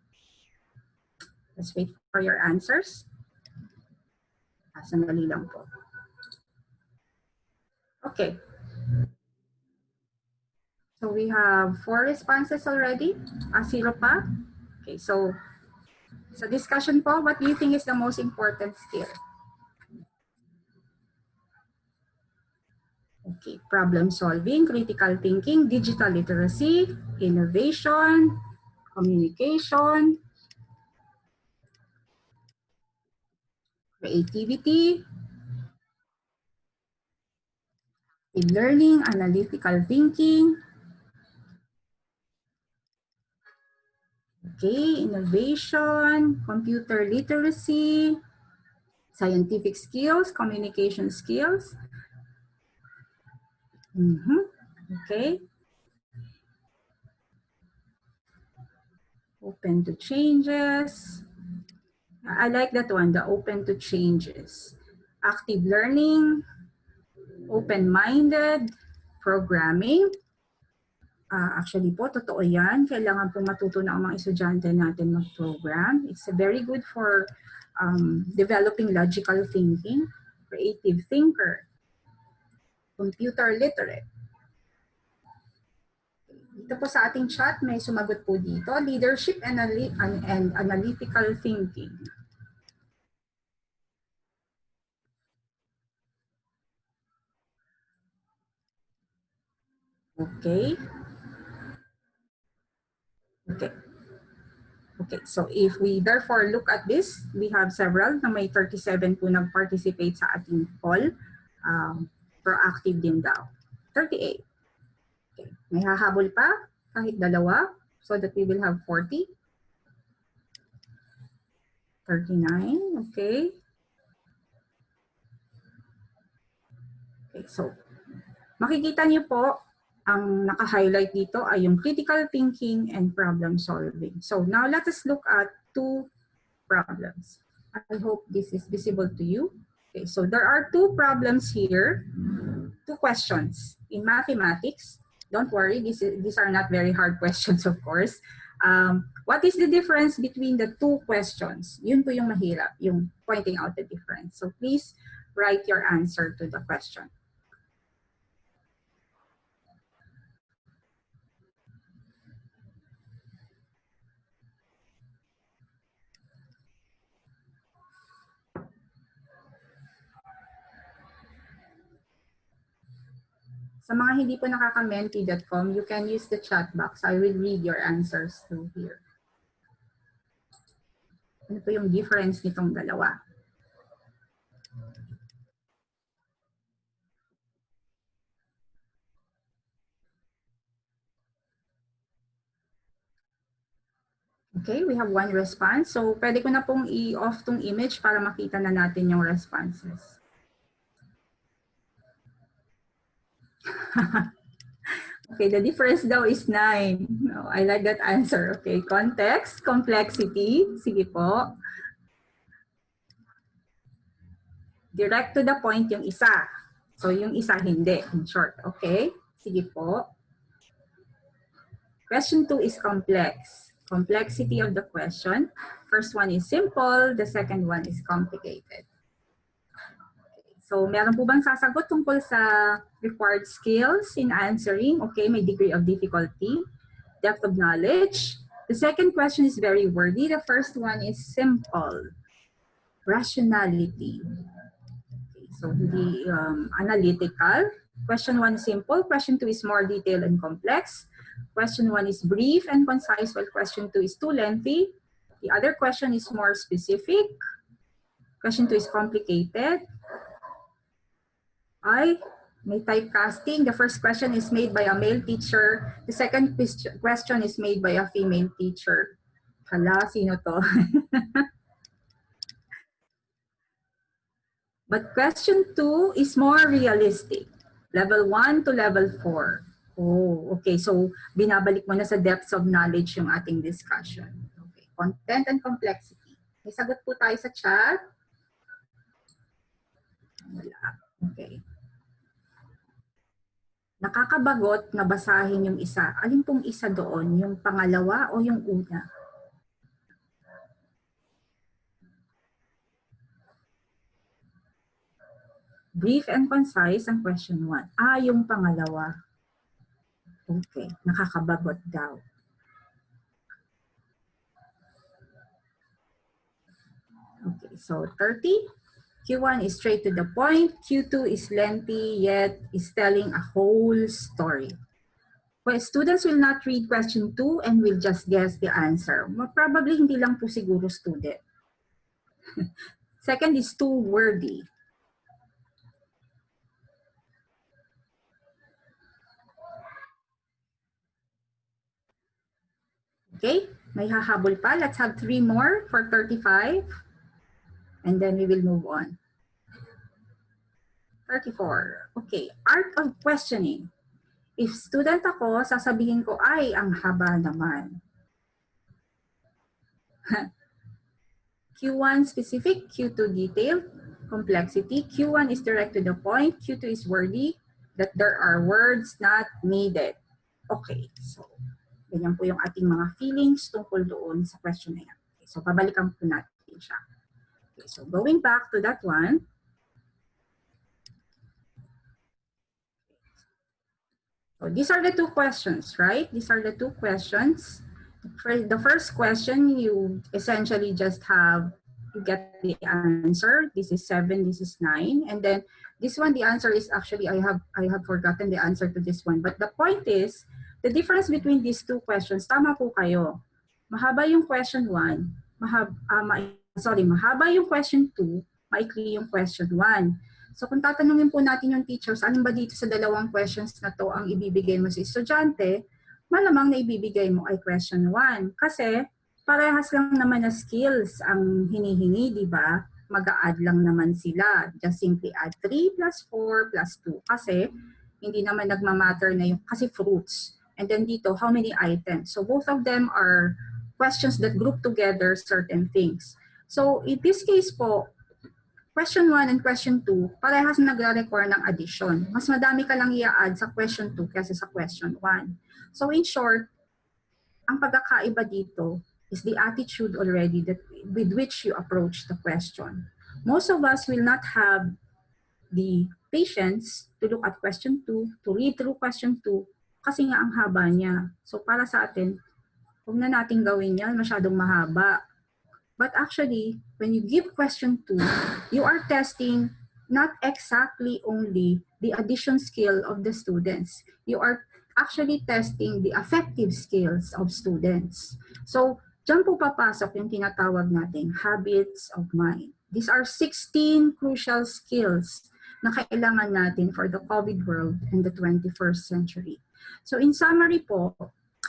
Let's wait for your answers. Sandali lang po. Okay. So we have 4 responses already. 0 pa. Okay, so sa discussion po, what do you think is the most important skill? Okay, problem solving, critical thinking, digital literacy, innovation, communication, creativity, learning, analytical thinking, okay, innovation, computer literacy, scientific skills, communication skills. Okay. Open to changes. I like that one, the open to changes. Active learning, open-minded, programming. Actually po, totoo yan. Kailangan po matuto na ang mga estudyante natin mag-program. It's very good for developing logical thinking, creative thinker, computer literate. Dito po sa ating chat, may sumagot po dito, leadership and analytical thinking. Okay. Okay. Okay, so if we therefore look at this, we have several na may 37 po nag-participate sa ating poll. Proactive din daw. 38. Okay. May hahabol pa, kahit dalawa, so that we will have 40. 39, okay. Okay, so makikita niyo po, ang naka-highlight dito ay yung critical thinking and problem solving. So now let us look at 2 problems. I hope this is visible to you. Okay, so there are 2 problems here, 2 questions in mathematics. Don't worry, these are not very hard questions, of course. What is the difference between the 2 questions? Yun po yung mahirap, yung pointing out the difference. So please write your answer to the question. Sa mga hindi po nakaka-menti.com, you can use the chat box. I will read your answers through here. Ano po yung difference nitong dalawa? Okay, we have 1 response. So, pwede ko na pong i-off tong image para makita na natin yung responses. Okay, the difference daw is 9. Oh, I like that answer. Okay, context, complexity. Sige po. Direct to the point yung isa. So, yung isa hindi, in short. Okay, sige po. Question 2 is complex. Complexity of the question. First one is simple, the second one is complicated. So, meron po bang sasagot tungkol sa required skills in answering? Okay, may degree of difficulty, depth of knowledge. The second question is very wordy. The first one is simple, rationality. Okay, so, hindi analytical. Question 1 is simple. Question 2 is more detailed and complex. Question 1 is brief and concise, while question 2 is too lengthy. The other question is more specific. Question 2 is complicated. May typecasting. The first question is made by a male teacher. The second question is made by a female teacher. Hala, sino to? But question 2 is more realistic. Level 1 to level 4. Oh, okay. So, binabalik mo na sa depths of knowledge yung ating discussion. Okay. Content and complexity. May sagot po tayo sa chat. Wala. Okay. Nakakabagot na basahin yung isa. Alin pong isa doon? Yung pangalawa o yung una? Brief and concise ang question 1. Yung pangalawa. Okay, nakakabagot daw. Okay, so 30. Q1 is straight to the point. Q2 is lengthy, yet is telling a whole story. Well, students will not read question 2 and will just guess the answer. Probably hindi lang po siguro student. Second is too wordy. Okay, may hahabol pa. Let's have 3 more for 35. And then we will move on. 34. Okay, art of questioning. If student ako, sasabihin ko, ay, ang haba naman. Q1 specific, Q2 detailed, complexity. Q1 is direct to the point, Q2 is wordy, that there are words not needed. Okay, so ganyan po yung ating mga feelings tungkol doon sa question na yan. Okay, so pabalikan po natin siya. Okay, so going back to that one. So these are the two questions, right? These are the two questions. For the first question, you essentially just have, you get the answer. This is 7, this is 9. And then this one, the answer is actually, I have forgotten the answer to this one. But the point is, the difference between these two questions, tama po kayo. Mahaba yung question 1, mahaba yung question 2, maikli yung question 1. So kung tatanungin po natin yung teachers, alin ba dito sa dalawang questions na to ang ibibigay mo sa estudyante, malamang na ibibigay mo ay question 1. Kasi parehas lang naman na skills ang hinihingi, di ba? Mag-a-add lang naman sila. Just simply add 3 plus 4 plus 2. Kasi hindi naman nagmamatter na yung, kasi fruits. And then dito, how many items? So both of them are questions that group together certain things. So in this case po, question 1 and question 2, parehas nagre-require ng addition. Mas madami ka lang i-add sa question 2 kaysa sa question 1. So in short, ang pagkakaiba dito is the attitude already that with which you approach the question. Most of us will not have the patience to look at question 2, to read through question 2, kasi nga ang haba niya. So para sa atin, huwag na natin gawin yan, masyadong mahaba. But actually, when you give question 2, you are testing not exactly only the addition skill of the students. You are actually testing the affective skills of students. So, dyan po papasok yung tinatawag nating habits of mind. These are 16 crucial skills na kailangan natin for the COVID world in the 21st century. So, in summary po,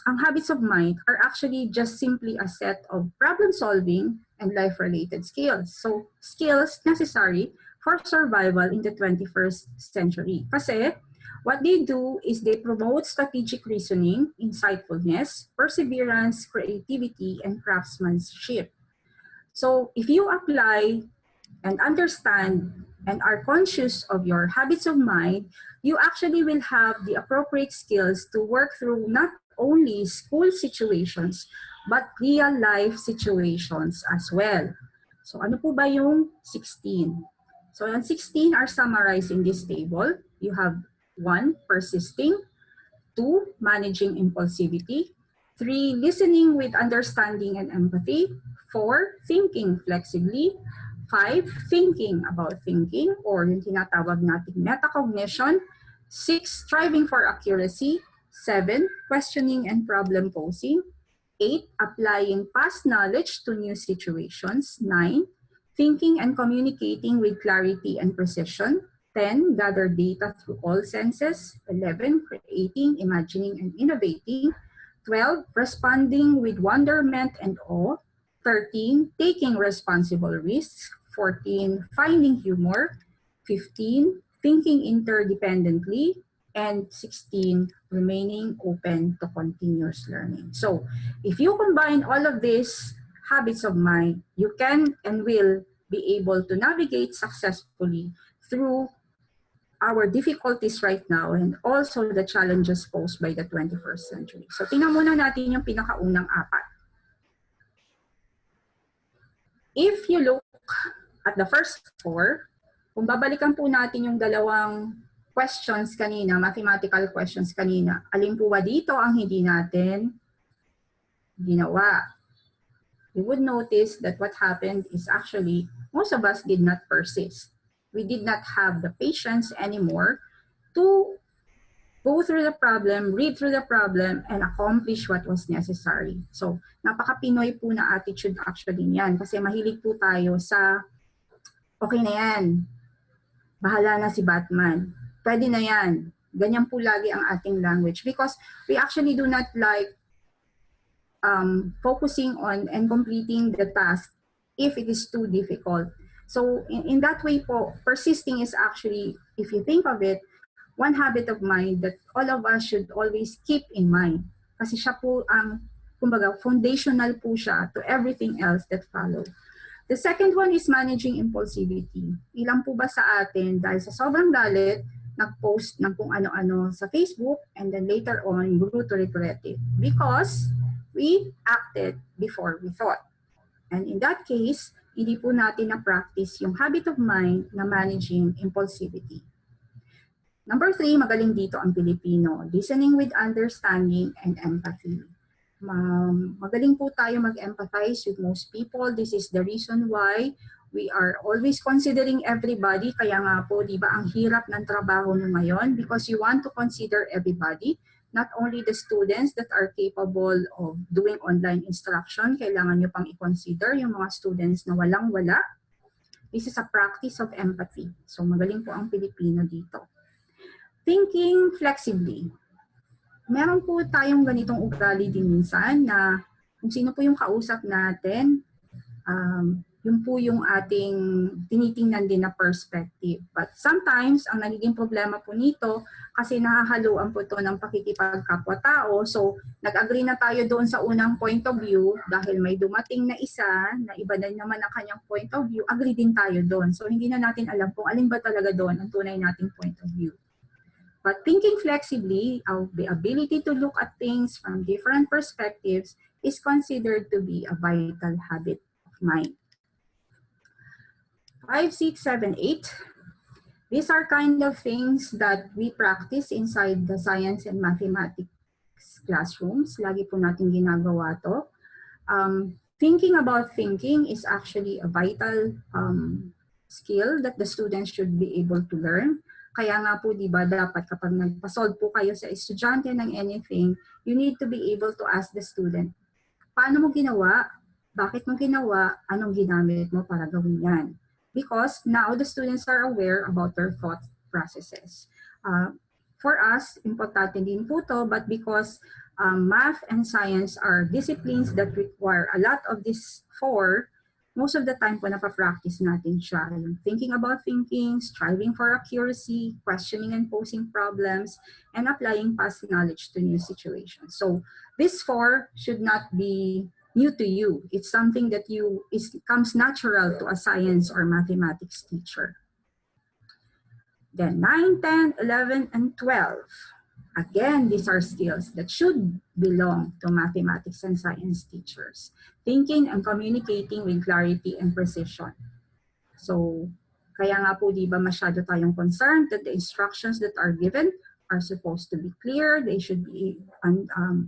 ang habits of mind are actually just simply a set of problem-solving and life-related skills. So, skills necessary for survival in the 21st century. Kasi, what they do is they promote strategic reasoning, insightfulness, perseverance, creativity, and craftsmanship. So, if you apply and understand and are conscious of your habits of mind, you actually will have the appropriate skills to work through not only school situations, but real life situations as well. So ano po ba yung 16? So ang 16 are summarized in this table. You have 1, persisting, 2, managing impulsivity, 3, listening with understanding and empathy, 4, thinking flexibly, 5, thinking about thinking, or yung tinatawag nating metacognition, 6, striving for accuracy, 7, questioning and problem posing. 8, applying past knowledge to new situations. 9, thinking and communicating with clarity and precision. 10, gather data through all senses. 11, creating, imagining, and innovating. 12, responding with wonderment and awe. 13, taking responsible risks. 14, finding humor. 15, thinking interdependently. And 16, remaining open to continuous learning. So if you combine all of these habits of mind, you can and will be able to navigate successfully through our difficulties right now and also the challenges posed by the 21st century. So tingnan muna natin yung pinakaunang apat. If you look at the first four, kung babalikan po natin yung dalawang questions kanina, mathematical questions kanina, alin po ba dito ang hindi natin ginawa? You would notice that what happened is actually most of us did not persist. We did not have the patience anymore to go through the problem, read through the problem, and accomplish what was necessary. So, napaka-Pinoy po na attitude actually niyan kasi mahilig po tayo sa okay na yan, bahala na si Batman, pwede na yan. Ganyan po lagi ang ating language because we actually do not like focusing on and completing the task if it is too difficult. So in that way po, persisting is actually, if you think of it, one habit of mind that all of us should always keep in mind. Kasi siya po ang, kumbaga, foundational po siya to everything else that follows. The second one is managing impulsivity. Ilan po ba sa atin, dahil sa sobrang galit, nag-post ng kung ano-ano sa Facebook and then later on, grew to regret it. Because we acted before we thought. And in that case, hindi po natin na-practice yung habit of mind na managing impulsivity. Number 3, magaling dito ang Pilipino. Listening with understanding and empathy. Magaling po tayo mag-empathize with most people. This is the reason why we are always considering everybody. Kaya nga po, di ba, ang hirap ng trabaho nyo ngayon because you want to consider everybody, not only the students that are capable of doing online instruction, kailangan nyo pang i-consider yung mga students na walang-wala. This is a practice of empathy. So magaling po ang Pilipino dito. Thinking flexibly. Meron po tayong ganitong ugali din minsan na kung sino po yung kausap natin, yun po yung ating tinitingnan din na perspective. But sometimes, ang nagiging problema po nito, kasi nahahaluan po ito ng pakikipagkapwa-tao. So, nag-agree na tayo doon sa unang point of view dahil may dumating na isa na iba na naman ang kanyang point of view, agree din tayo doon. So, hindi na natin alam kung alin ba talaga doon ang tunay nating point of view. But thinking flexibly, the ability to look at things from different perspectives is considered to be a vital habit of mind. 5, 6, 7, 8. These are kind of things that we practice inside the science and mathematics classrooms. Lagi po natin ginagawa to. Thinking about thinking is actually a vital skill that the students should be able to learn. Kaya nga po, di ba, dapat kapag nagpasolve po kayo sa estudyante ng anything, you need to be able to ask the student, paano mo ginawa? Bakit mo ginawa? Anong ginamit mo para gawin yan? Because now the students are aware about their thought processes. For us, importante din po to, but because math and science are disciplines that require a lot of these four, most of the time po napapractice natin siya. Thinking about thinking, striving for accuracy, questioning and posing problems, and applying past knowledge to new situations. So these four should not be new to you. It's something that comes natural to a science or mathematics teacher. Then 9, 10, 11, and 12. Again, these are skills that should belong to mathematics and science teachers. Thinking and communicating with clarity and precision. So, kaya nga po, di ba, masyado tayong concerned that the instructions that are given are supposed to be clear, they should be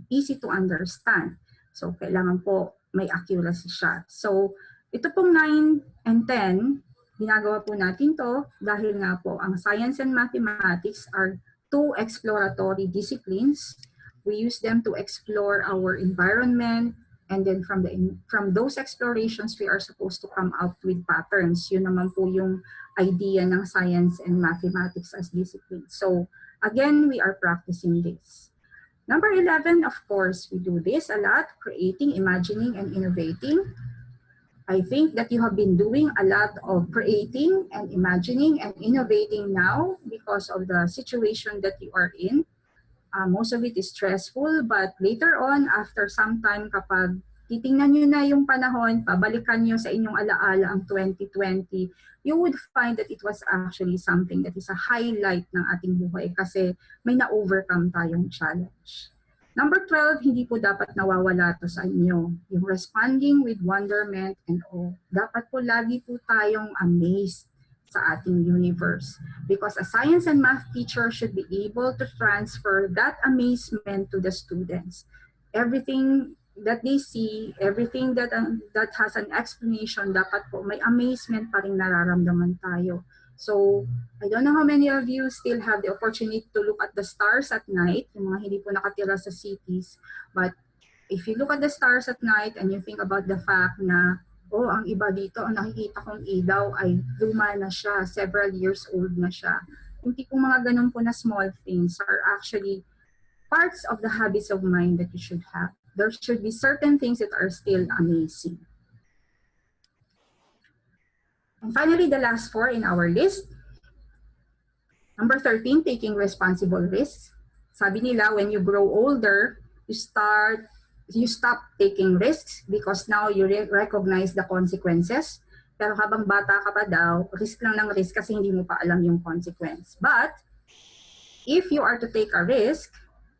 easy to understand. So, kailangan po may accuracy siya. So, ito pong 9 and 10, ginagawa po natin to dahil nga po ang science and mathematics are two exploratory disciplines We use them to explore our environment, and then from those explorations, we are supposed to come out with patterns. Yun naman po yung idea ng science and mathematics as discipline. So again, we are practicing this. Number 11, of course, we do this a lot, creating, imagining, and innovating. I think that you have been doing a lot of creating and imagining and innovating now because of the situation that you are in. Most of it is stressful, but later on, after some time, kapag titingnan nyo na yung panahon, pabalikan nyo sa inyong alaala ang 2020, you would find that it was actually something that is a highlight ng ating buhay kasi may na-overcome tayong challenge. Number 12, hindi po dapat nawawala to sa inyo. Yung responding with wonderment and awe. Dapat po lagi po tayong amazed sa ating universe. Because a science and math teacher should be able to transfer that amazement to the students. Everything that they see, everything that has an explanation, dapat po may amazement pa rin nararamdaman tayo. So, I don't know how many of you still have the opportunity to look at the stars at night, yung mga hindi po nakatira sa cities. But if you look at the stars at night and you think about the fact na, oh, ang iba dito, ang nakikita kong ilaw ay luma na siya, several years old na siya. Yung tipong mga ganun po na small things are actually parts of the habits of mind that you should have. There should be certain things that are still amazing. And finally, the last 4 in our list. Number 13, taking responsible risks. Sabi nila, when you grow older, you stop taking risks because now you recognize the consequences. Pero habang bata ka pa daw, risk lang ng risk kasi hindi mo pa alam yung consequence. But if you are to take a risk,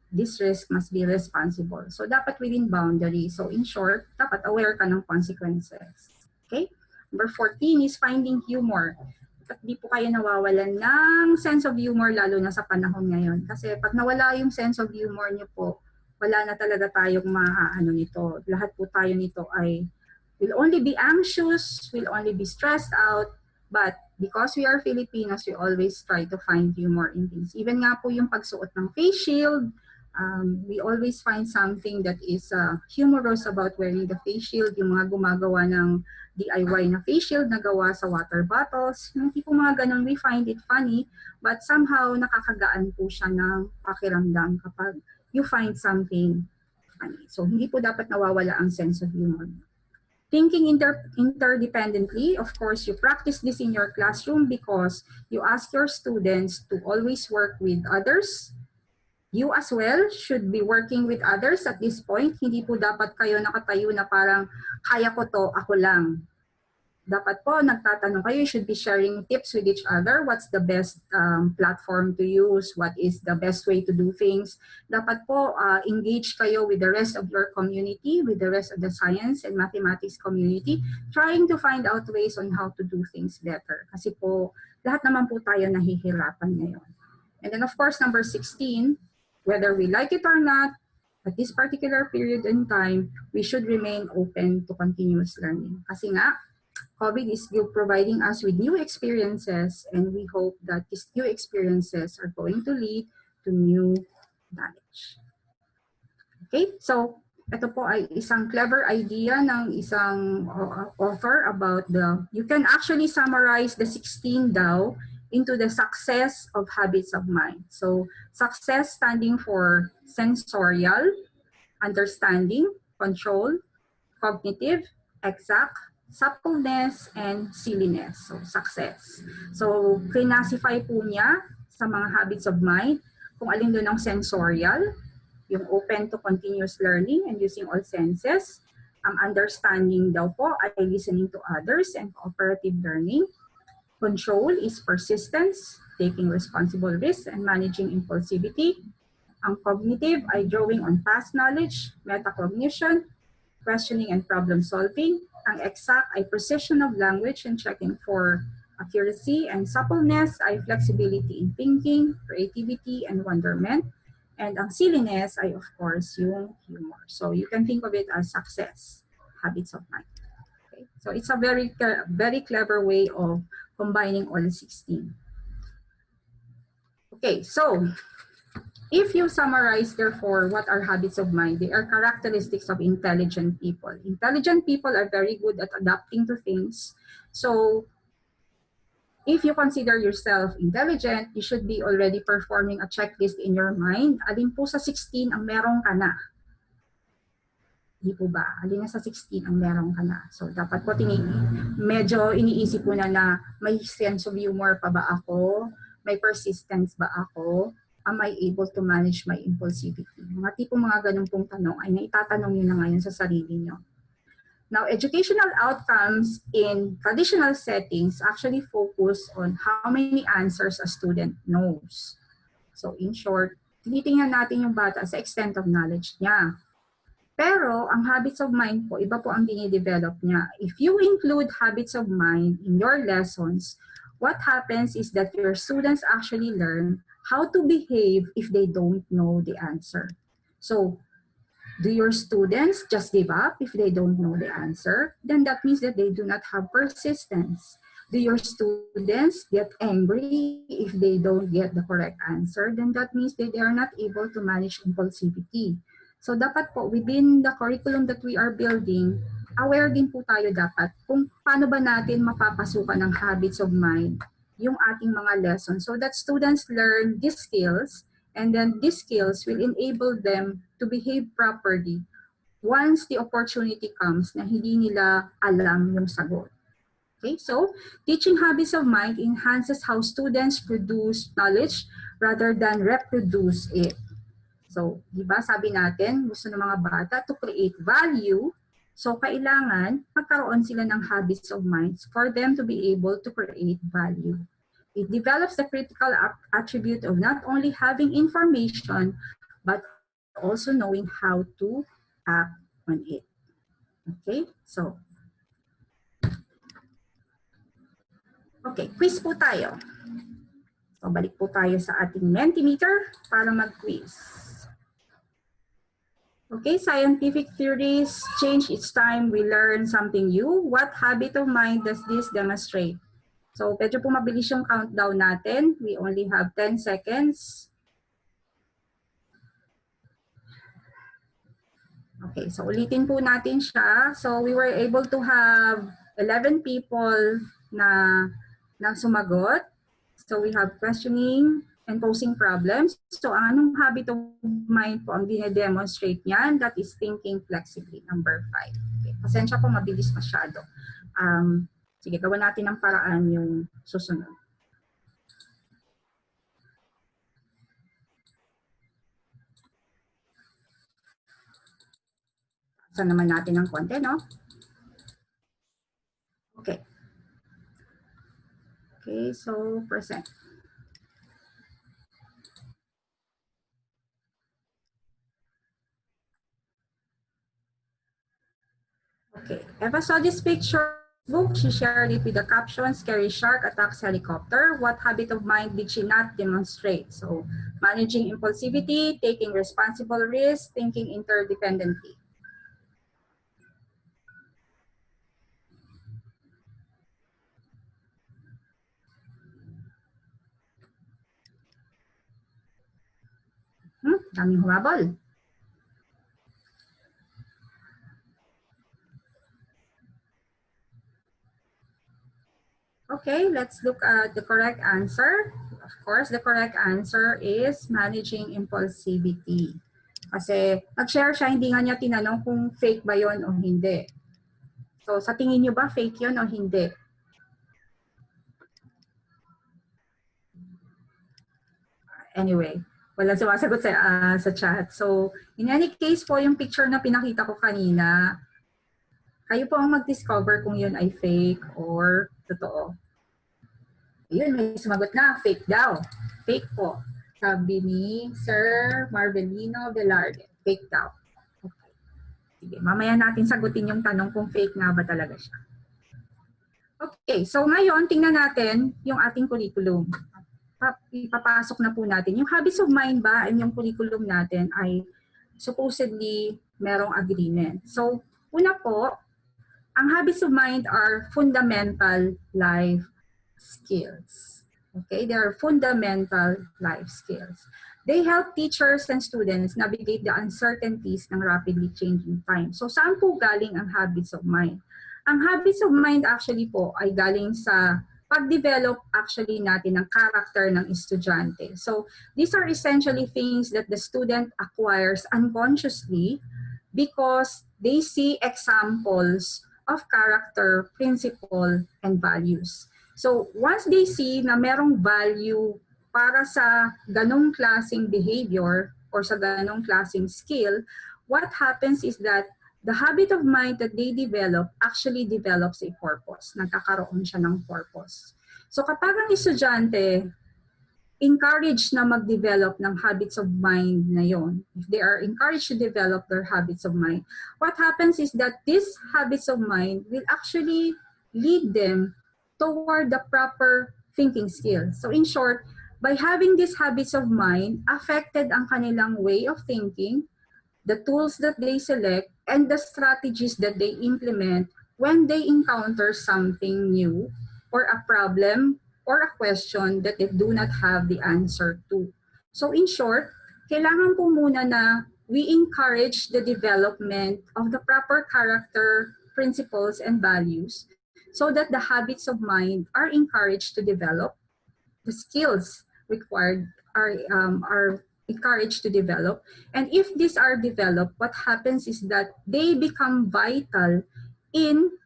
this risk must be responsible. So dapat within boundaries. So in short, dapat aware ka ng consequences. Okay? Number 14 is finding humor. At di po kayo nawawalan ng sense of humor lalo na sa panahon ngayon. Kasi pag nawala yung sense of humor niyo po, wala na talaga tayong nito. Lahat po tayo nito ay will only be anxious, will only be stressed out, but because we are Filipinos, we always try to find humor in things. Even nga po yung pagsuot ng face shield, we always find something that is humorous about wearing the face shield, yung mga gumagawa ng DIY na face shield na gawa sa water bottles. Yung tipong mga ganun, we find it funny, but somehow nakakagaan po siya ng pakiramdam kapag you find something funny. So hindi po dapat nawawala ang sense of humor. Thinking interdependently, of course, you practice this in your classroom because you ask your students to always work with others. You as well should be working with others at this point. Hindi po dapat kayo nakatayo na parang kaya ko to, ako lang. Dapat po nagtatanong kayo, you should be sharing tips with each other. What's the best platform to use? What is the best way to do things? Dapat po engage kayo with the rest of your community, with the rest of the science and mathematics community, trying to find out ways on how to do things better. Kasi po, lahat naman po tayo nahihirapan ngayon. And then of course, number 16, whether we like it or not, at this particular period in time, we should remain open to continuous learning. Kasi nga, COVID is still providing us with new experiences, and we hope that these new experiences are going to lead to new knowledge. Okay, so ito po ay isang clever idea ng isang author about you can actually summarize the 16 daw into the success of habits of mind. So success standing for sensorial, understanding, control, cognitive, exact, suppleness, and silliness. So success. So classify po niya sa mga habits of mind kung alin doon ang sensorial, yung open to continuous learning and using all senses. Ang understanding daw po ay listening to others and cooperative learning. Control is persistence, taking responsible risks, and managing impulsivity. Ang cognitive ay drawing on past knowledge, metacognition, questioning and problem solving. Ang exact ay precision of language and checking for accuracy. And suppleness ay flexibility in thinking, creativity, and wonderment. And ang silliness ay of course yung humor. So you can think of it as success, habits of mind. Okay? So it's a very clever way of combining all 16. Okay, so if you summarize, therefore, what are habits of mind, they are characteristics of intelligent people. Intelligent people are very good at adapting to things. So if you consider yourself intelligent, you should be already performing a checklist in your mind. Alin po sa 16 ang meron ka na? Di po ba? Alin na sa 16 ang meron ka na? So dapat po medyo iniisip mo na may sense of humor pa ba ako? May persistence ba ako? Am I able to manage my impulsivity? Mga tipong mga ganun pong tanong ay naitatanong nyo na ngayon sa sarili nyo. Now, educational outcomes in traditional settings actually focus on how many answers a student knows. So in short, tinitingnan natin yung bata sa extent of knowledge niya. Pero ang habits of mind po, iba po ang dinidevelop niya. If you include habits of mind in your lessons, what happens is that your students actually learn how to behave if they don't know the answer. So, do your students just give up if they don't know the answer? Then that means that they do not have persistence. Do your students get angry if they don't get the correct answer? Then that means that they are not able to manage impulsivity. So dapat po, within the curriculum that we are building, aware din po tayo dapat kung paano ba natin mapapasukan ng habits of mind yung ating mga lessons so that students learn these skills, and then these skills will enable them to behave properly once the opportunity comes na hindi nila alam yung sagot. Okay, so teaching habits of mind enhances how students produce knowledge rather than reproduce it. So, di ba sabi natin, gusto ng mga bata to create value. So, kailangan magkaroon sila ng habits of minds for them to be able to create value. It develops the critical attribute of not only having information, but also knowing how to act on it. Okay, so. Okay, quiz po tayo. So, balik po tayo sa ating Mentimeter para mag-quiz. Okay, scientific theories change each time we learn something new. What habit of mind does this demonstrate? So, medyo po mabilis yung countdown natin. We only have 10 seconds. Okay, so ulitin po natin siya. So, we were able to have 11 people na sumagot. So, we have questioning and posing problems. So, anong habit of mind po ang dine-demonstrate niyan? That is thinking flexibly, number 5. Okay. Pasensya po, mabilis masyado. Sige, gawa natin ng paraan yung susunod. Saan naman natin ng konti, no? Okay. Okay, so percent. Okay, Eva saw this picture book. She shared it with the caption, "Scary Shark Attacks Helicopter." What habit of mind did she not demonstrate? So, managing impulsivity, taking responsible risks, thinking interdependently. Daming humabol. Okay, let's look at the correct answer. Of course, the correct answer is managing impulsivity. Kasi nag-share siya, hindi nga niya tinanong kung fake ba yon o hindi. So, sa tingin niyo ba fake yon o hindi? Anyway, wala sumasagot sa chat. So, in any case po, yung picture na pinakita ko kanina, kayo po ang mag-discover kung yun ay fake or totoo. Ayun, may sumagot na, fake daw. Fake po. Sabi ni Sir Marvelino Velarde, fake daw. Okay. Sige, mamaya natin sagutin yung tanong kung fake nga ba talaga siya. Okay, so ngayon, tingnan natin yung ating curriculum. Ipapasok na po natin. Yung habits of mind ba and yung curriculum natin ay supposedly merong agreement. So, una po, ang habits of mind are fundamental life skills. Okay, they are fundamental life skills. They help teachers and students navigate the uncertainties ng rapidly changing time. So saan po galing ang habits of mind? Ang habits of mind actually po ay galing sa pag-develop actually natin ng character ng estudyante. So these are essentially things that the student acquires unconsciously because they see examples of character, principle, and values. So once they see na merong value para sa ganong klaseng behavior or sa ganong klaseng skill, what happens is that the habit of mind that they develop actually develops a purpose. Nagkakaroon siya ng purpose. So kapag ang estudyante encouraged na mag-develop ng habits of mind na yon, if they are encouraged to develop their habits of mind, what happens is that these habits of mind will actually lead them toward the proper thinking skills. So in short, by having these habits of mind, affected ang kanilang way of thinking, the tools that they select, and the strategies that they implement when they encounter something new or a problem or a question that they do not have the answer to. So in short, kailangan po muna na we encourage the development of the proper character, principles, and values so that the habits of mind are encouraged to develop, the skills required are encouraged to develop. And if these are developed, what happens is that they become vital in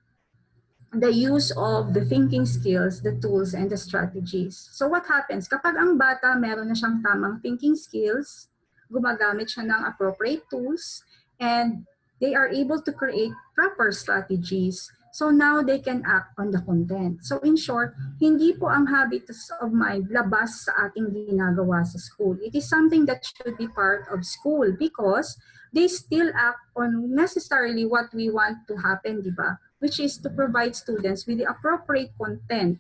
the use of the thinking skills, the tools, and the strategies. So what happens? Kapag ang bata meron na siyang tamang thinking skills, gumagamit siya ng appropriate tools, and they are able to create proper strategies. So now they can act on the content. So in short, hindi po ang habits of mind labas sa ating ginagawa sa school. It is something that should be part of school because they still act on necessarily what we want to happen, di ba? Which is to provide students with the appropriate content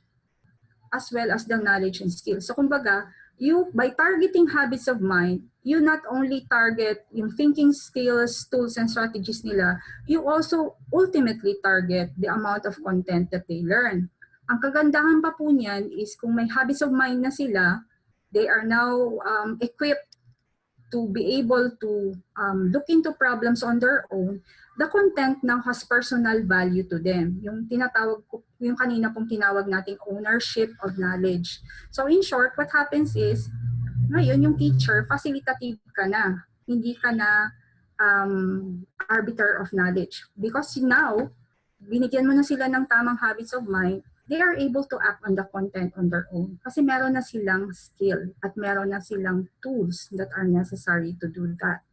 as well as the knowledge and skills. So kumbaga, you, by targeting habits of mind, you not only target yung thinking skills, tools, and strategies nila, you also ultimately target the amount of content that they learn. Ang kagandahan pa po niyan is kung may habits of mind na sila, they are now equipped to be able to look into problems on their own. The content now has personal value to them. Yung tinatawag ko, yung kanina pong tinawag nating ownership of knowledge. So in short, what happens is, ngayon yung teacher, facilitative ka na. Hindi ka na arbiter of knowledge. Because now, binigyan mo na sila ng tamang habits of mind, they are able to act on the content on their own. Kasi meron na silang skill at meron na silang tools that are necessary to do that.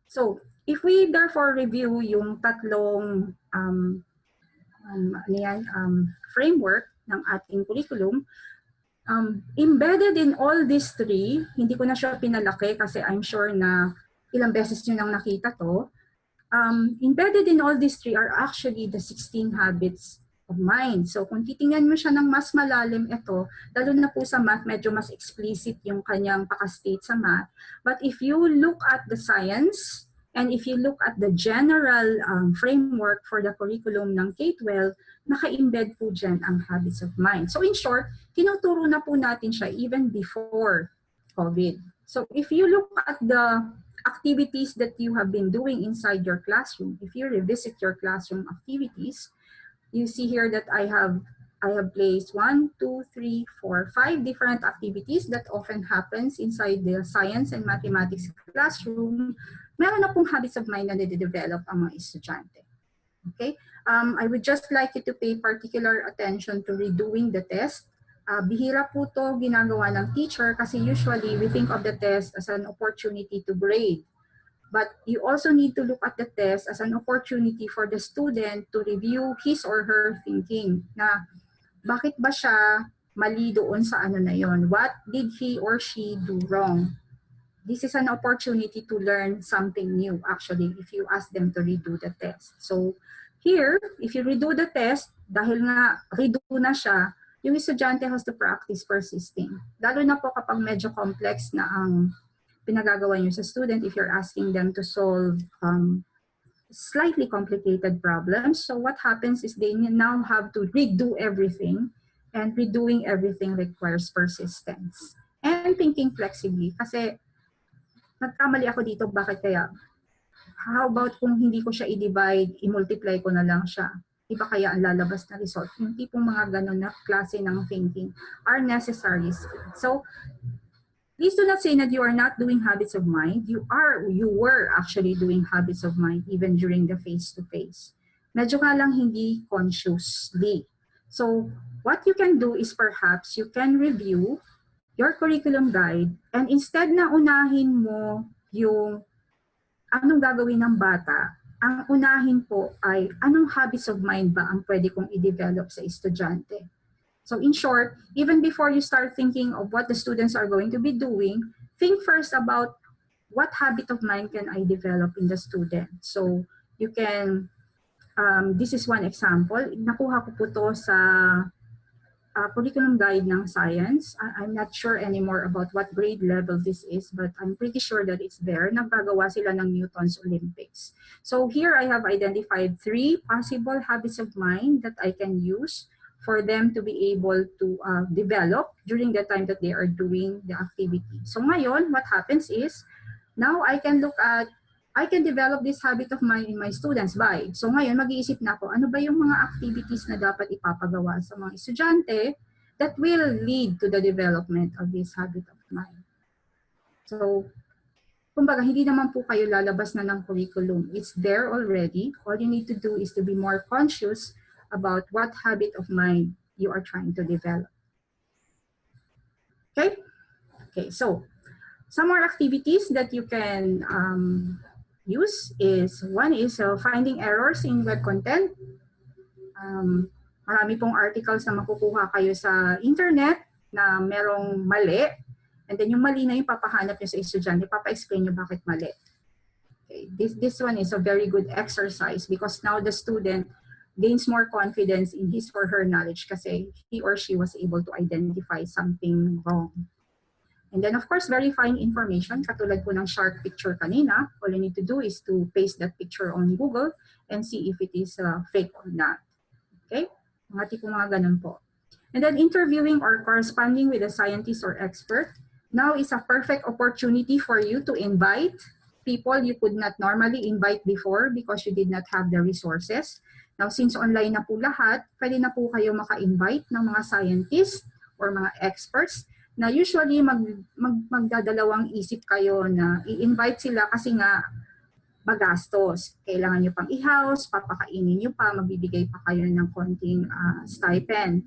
So, if we therefore review yung tatlong framework ng ating curriculum, embedded in all these three, hindi ko na siya pinalaki kasi I'm sure na ilang beses nyo nang nakita to, embedded in all these three are actually the 16 habits of mind. So kung titingnan mo siya ng mas malalim ito, lalo na po sa math, medyo mas explicit yung kanyang pakastate sa math. But if you look at the science, and if you look at the general framework for the curriculum ng K-12, naka-embed po dyan ang habits of mind. So in short, tinuturo na po natin siya even before COVID. So if you look at the activities that you have been doing inside your classroom, if you revisit your classroom activities, you see here that I have placed 1, 2, 3, 4, 5 different activities that often happens inside the science and mathematics classroom. Meron na pong habits of mind na nade-develop ang mga estudyante. Okay? I would just like you to pay particular attention to redoing the test. Bihira po to ginagawa ng teacher kasi usually we think of the test as an opportunity to grade. But you also need to look at the test as an opportunity for the student to review his or her thinking na bakit ba siya mali doon sa ano na yon? What did he or she do wrong? This is an opportunity to learn something new actually if you ask them to redo the test. So here, if you redo the test, dahil nga redo na siya, yung estudyante has to practice persisting. Lalo na po kapag medyo complex na ang pinagagawa nyo sa student if you're asking them to solve slightly complicated problems. So what happens is they now have to redo everything, and redoing everything requires persistence and thinking flexibly kasi nagkamali ako dito, bakit kaya? How about kung hindi ko siya i-divide, i-multiply ko na lang siya? Iba kaya ang lalabas na result? Yung tipong mga ganun na klase ng thinking are necessary. So, please do not say that you are not doing habits of mind. You were actually doing habits of mind even during the face-to-face. Medyo nga lang hindi consciously. So, what you can do is perhaps you can review your curriculum guide and instead na unahin mo yung anong gagawin ng bata, ang unahin po ay anong habits of mind ba ang pwede kong i-develop sa estudyante. So in short, even before you start thinking of what the students are going to be doing, think first about what habit of mind can I develop in the student. So you can, this is one example. Nakuha ko po to sa curriculum guide ng science. I'm not sure anymore about what grade level this is, but I'm pretty sure that it's there. Naggagawa sila ng Newton's Olympics. So here I have identified 3 possible habits of mind that I can use for them to be able to develop during the time that they are doing the activity. So ngayon, what happens is, now I can develop this habit of mine in my students by. So ngayon, mag-iisip na ako, ano ba yung mga activities na dapat ipapagawa sa mga estudyante that will lead to the development of this habit of mine. So, kumbaga, hindi naman po kayo lalabas na ng curriculum. It's there already. All you need to do is to be more conscious about what habit of mind you are trying to develop. Okay? Okay, so some more activities that you can use is, one is finding errors in web content. Marami pong articles na makukuha kayo sa internet na merong mali. And then yung mali na yung papahanap nyo sa estudyante, papa-explain nyo bakit mali. Okay. This one is a very good exercise because now the student gains more confidence in his or her knowledge kasi he or she was able to identify something wrong. And then, of course, verifying information, katulad po ng shark picture kanina, all you need to do is to paste that picture on Google and see if it is fake or not. Okay? Mga tipong mga ganun po. And then interviewing or corresponding with a scientist or expert. Now is a perfect opportunity for you to invite people you could not normally invite before because you did not have the resources. Now, since online na po lahat, pwede na po kayo maka-invite ng mga scientists or mga experts na usually magdadalawang isip kayo na i-invite sila kasi nga magastos. Kailangan nyo pang i-house, papakainin nyo pa, magbibigay pa kayo ng konting stipend.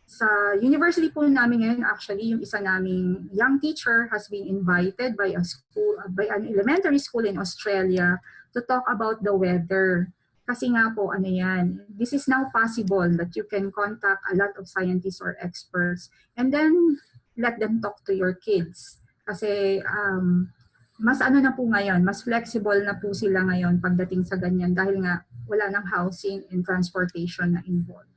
Sa university po namin ngayon, actually, yung isa naming young teacher has been invited by an elementary school in Australia to talk about the weather. Kasi nga po, ano yan, this is now possible that you can contact a lot of scientists or experts and then let them talk to your kids. Kasi mas ano na po ngayon, mas flexible na po sila ngayon pagdating sa ganyan dahil nga wala ng housing and transportation na involved.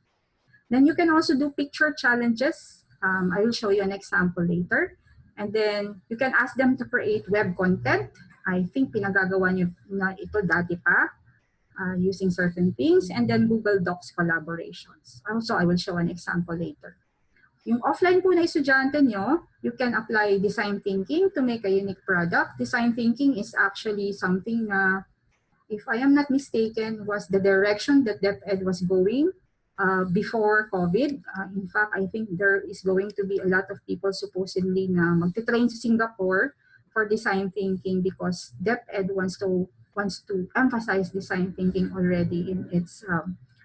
Then you can also do picture challenges. I will show you an example later. And then you can ask them to create web content. I think pinagagawa nyo na ito dati pa using certain things. And then Google Docs collaborations. Also, I will show an example later. Yung offline po na estudyante nyo, you can apply design thinking to make a unique product. Design thinking is actually something na, if I am not mistaken, was the direction that DepEd was going before COVID. In fact, I think there is going to be a lot of people supposedly na magte-train sa Singapore for design thinking because DepEd wants to emphasize design thinking already in its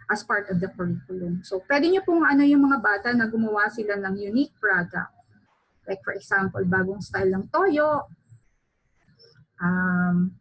as part of the curriculum. So, pwede nyo pong ano yung mga bata na gumawa sila ng unique product. Like for example, bagong style ng toyo,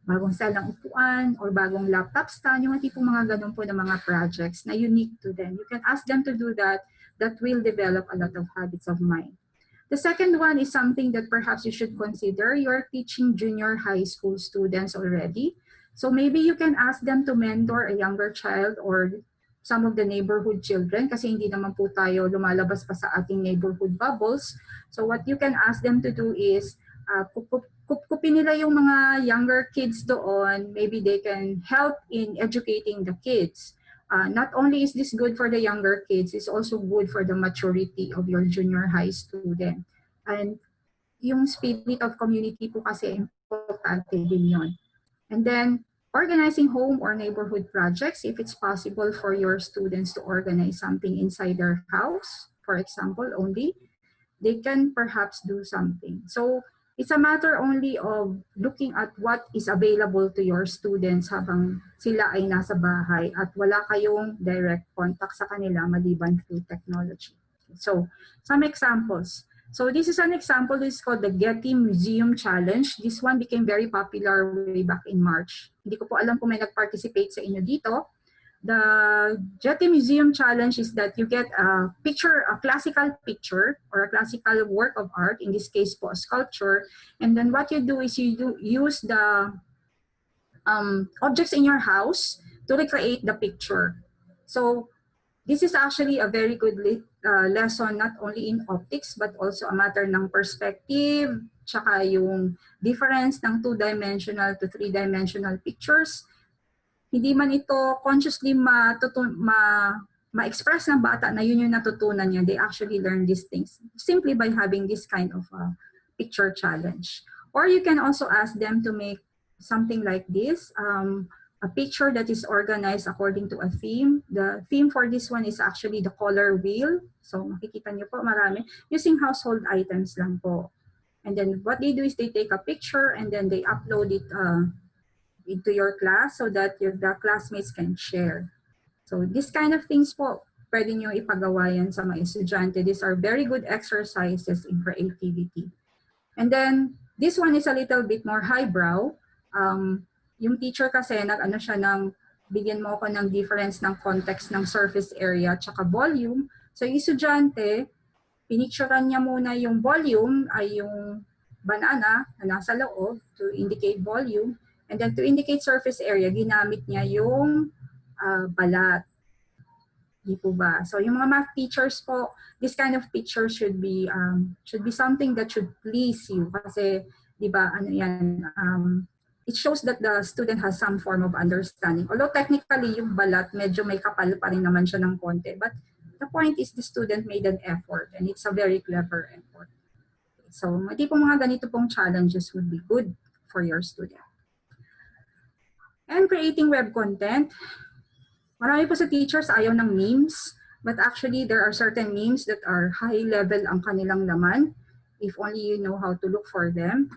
bagong style ng upuan, or bagong laptop stand, yung tipong mga ganun po na mga projects na unique to them. You can ask them to do that. That will develop a lot of habits of mind. The second one is something that perhaps you should consider. You're teaching junior high school students already. So maybe you can ask them to mentor a younger child or some of the neighborhood children kasi hindi naman po tayo lumalabas pa sa ating neighborhood bubbles. So what you can ask them to do is kupin nila yung mga younger kids doon. Maybe they can help in educating the kids. Not only is this good for the younger kids, it's also good for the maturity of your junior high student. And yung spirit of community po kasi importante din yun. And then, organizing home or neighborhood projects, if it's possible for your students to organize something inside their house, for example, only, they can perhaps do something. So it's a matter only of looking at what is available to your students habang sila ay nasa bahay at wala kayong direct contact sa kanila maliban through technology. So some examples. So this is an example. This is called the Getty Museum Challenge. This one became very popular way back in March. Hindi ko po alam kung may nag-participate sa inyo dito. The Getty Museum Challenge is that you get a picture, a classical picture or a classical work of art, in this case po a sculpture, and then what you do is you use the objects in your house to recreate the picture. So this is actually a very good lesson not only in optics but also a matter ng perspective, tsaka yung difference ng two-dimensional to three-dimensional pictures. Hindi man ito consciously ma-express ng bata na yun yung natutunan niya. They actually learn these things simply by having this kind of picture challenge. Or you can also ask them to make something like this, a picture that is organized according to a theme. The theme for this one is actually the color wheel. So makikita niyo po marami. Using household items lang po. And then what they do is they take a picture and then they upload it into your class so that the classmates can share. So this kind of things po, pwede nyo ipagawa yan sa mga estudyante. These are very good exercises in creativity. And then, this one is a little bit more highbrow. Yung teacher kasi, nag-ano siya ng, bigyan mo ako ng difference ng context ng surface area tsaka volume. So yung estudyante, pinicturean niya muna yung volume ay yung banana na nasa loob to indicate volume. And then to indicate surface area, ginamit niya yung balat. Di po ba? So yung mga math teachers po, this kind of picture should be something that should please you. Kasi, di ba, ano yan, it shows that the student has some form of understanding. Although technically yung balat, medyo may kapal pa rin naman siya ng konti. But the point is the student made an effort and it's a very clever effort. So, hindi po mga ganito pong challenges would be good for your student. And creating web content. Marami po sa teachers ayaw ng memes, but actually there are certain memes that are high level ang kanilang laman if only you know how to look for them.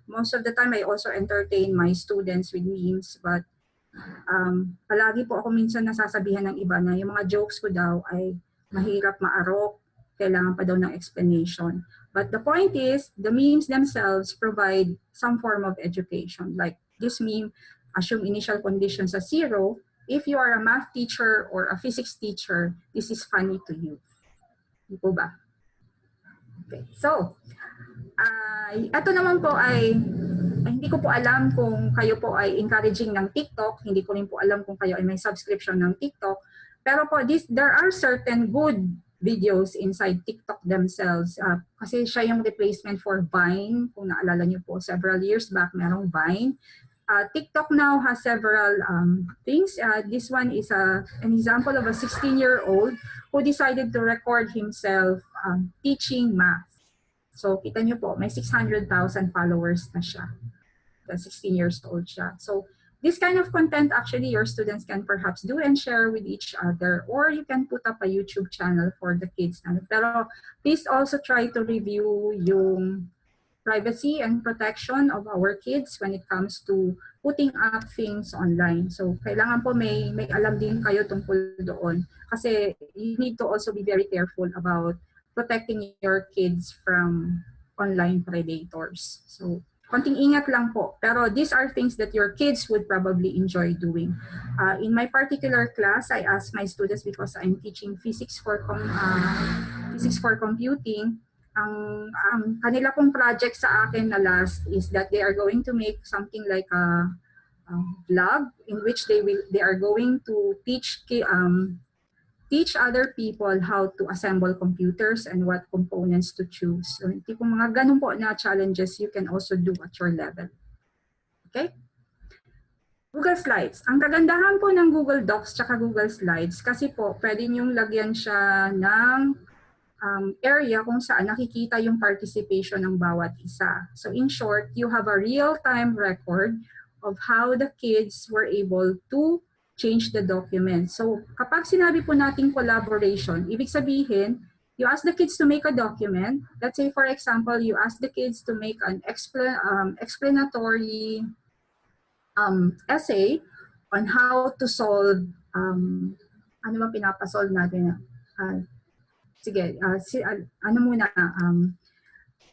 Most of the time I also entertain my students with memes, but palagi po ako minsan nasasabihan ng iba na yung mga jokes ko daw ay mahirap maarok, kailangan pa daw ng explanation. But the point is, the memes themselves provide some form of education. Like this meme, assume initial conditions as 0. If you are a math teacher or a physics teacher, this is funny to you. Di po ba? Okay. So, ito naman po ay hindi ko po alam kung kayo po ay encouraging ng TikTok. Hindi ko rin po alam kung kayo ay may subscription ng TikTok. Pero po, there are certain good videos inside TikTok themselves. Kasi siya yung replacement for Vine. Kung naalala niyo po, several years back, merong Vine. TikTok now has several things. This one is an example of a 16-year-old who decided to record himself teaching math. So, kita nyo po, may 600,000 followers na siya. 16 years old siya. So, this kind of content actually your students can perhaps do and share with each other, or you can put up a YouTube channel for the kids. Pero please also try to review yung privacy and protection of our kids when it comes to putting up things online. So, kailangan po may alam din kayo tungkol doon. Kasi you need to also be very careful about protecting your kids from online predators. So, konting ingat lang po. Pero these are things that your kids would probably enjoy doing. In my particular class, I asked my students, because I'm teaching physics for computing, ang kanila pong project sa akin na last is that they are going to make something like a vlog in which they are going to teach other people how to assemble computers and what components to choose. So, tipong mga ganun po na challenges you can also do at your level. Okay? Google Slides. Ang kagandahan po ng Google Docs tsaka Google Slides kasi po pwede niyong lagyan siya ng area kung saan nakikita yung participation ng bawat isa. So in short, you have a real-time record of how the kids were able to change the document. So kapag sinabi po nating collaboration, ibig sabihin, you ask the kids to make a document. Let's say, for example, you ask the kids to make an explanatory essay on how to solve, ano ba pinapasolve natin? Sige, ano muna,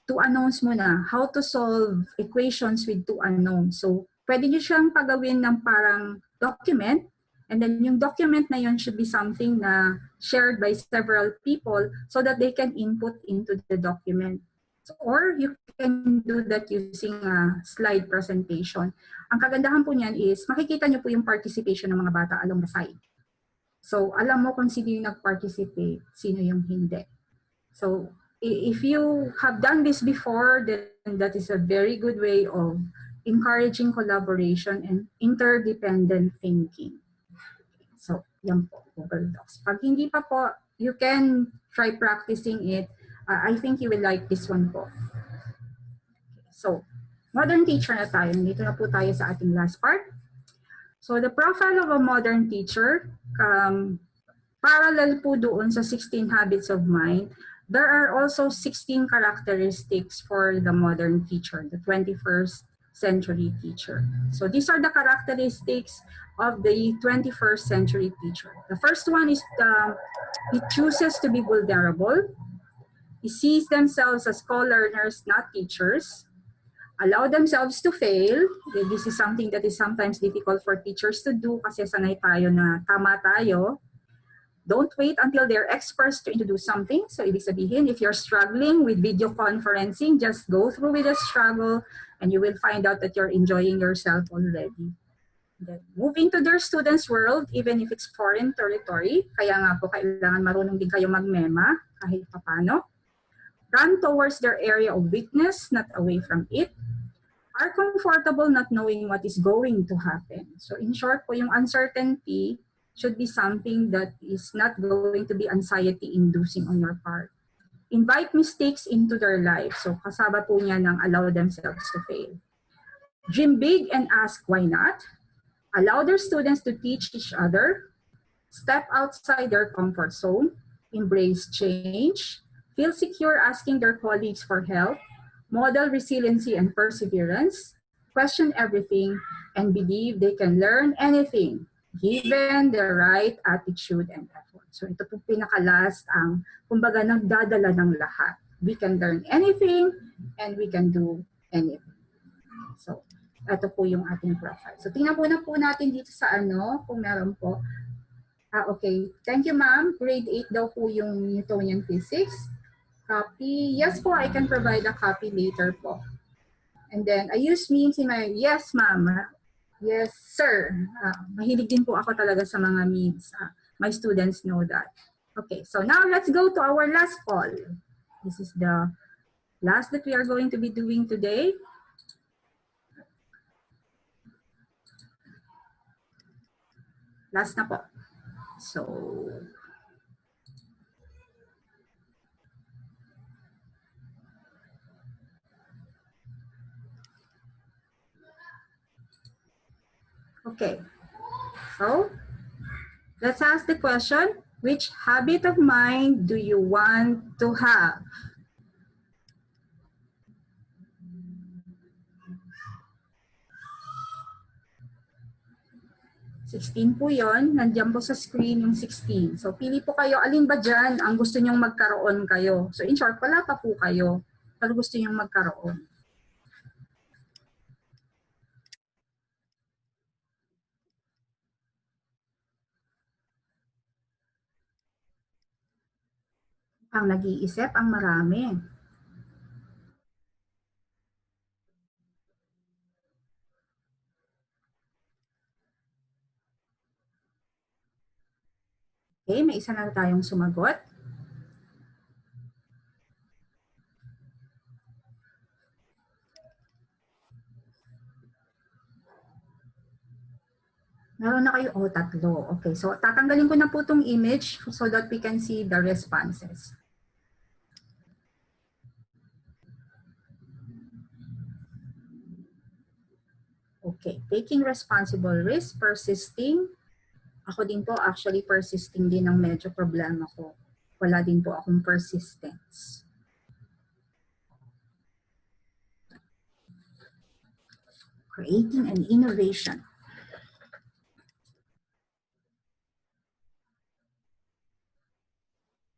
two unknowns muna, how to solve equations with two unknowns. So, pwede nyo siyang pagawin ng parang document, and then yung document na yun should be something na shared by several people so that they can input into the document. So, or you can do that using a slide presentation. Ang kagandahan po niyan is, makikita nyo po yung participation ng mga bata along the side. So, alam mo kung sino yung nag-participate, sino yung hindi. So, if you have done this before, then that is a very good way of encouraging collaboration and interdependent thinking. So, yan po, Google Docs. Pag hindi pa po, you can try practicing it. I think you will like this one po. So, modern teacher na tayo. Nandito na po tayo sa ating last part. So, the profile of a modern teacher, parallel po doon sa 16 habits of mind, there are also 16 characteristics for the modern teacher, the 21st century teacher. So these are the characteristics of the 21st century teacher. The first one is he chooses to be vulnerable. He sees themselves as co-learners, not teachers. Allow themselves to fail. This is something that is sometimes difficult for teachers to do kasi sanay tayo na tama tayo. Don't wait until they're experts to introduce something. So ibig sabihin, if you're struggling with video conferencing, just go through with the struggle and you will find out that you're enjoying yourself already. Then, moving to their students' world, even if it's foreign territory, kaya nga po kailangan marunong din kayo magmema kahit papano. Run towards their area of weakness, not away from it. Are comfortable not knowing what is going to happen. So in short po, yung uncertainty should be something that is not going to be anxiety-inducing on your part. Invite mistakes into their life. So kasama po niya ng allow themselves to fail. Dream big and ask why not. Allow their students to teach each other. Step outside their comfort zone. Embrace change. Feel secure asking their colleagues for help. Model resiliency and perseverance. Question everything and believe they can learn anything given the right attitude and effort. So ito po pinaka-last ang kumbaga nagdadala ng lahat. We can learn anything and we can do anything. So ito po yung ating profile. So tingnan po na po natin dito sa ano, kung meron po. Okay. Thank you, ma'am. Grade 8 daw po yung Newtonian Physics. Copy. Yes po, I can provide a copy later po. And then, I use memes in my, yes ma'am. Yes, sir. Mahilig din po ako talaga sa mga memes. My students know that. Okay, so now let's go to our last poll. This is the last that we are going to be doing today. Last na po. So, okay. So, let's ask the question, which habit of mind do you want to have? $16 po yun. Nandiyan po sa screen yung 16. So, pili po kayo. Alin ba dyan ang gusto nyong magkaroon kayo? So, in short, wala pa po kayo. Pero gusto nyong magkaroon. Ang nag-iisip, ang marami. Okay, may isa na tayong sumagot. Meron na kayo, tatlo. Okay, so tatanggalin ko na po itong image so that we can see the responses. Okay, taking responsible risk, persisting. Ako din po, actually persisting din ang medyo problema ko. Wala din po akong persistence. Creating an innovation.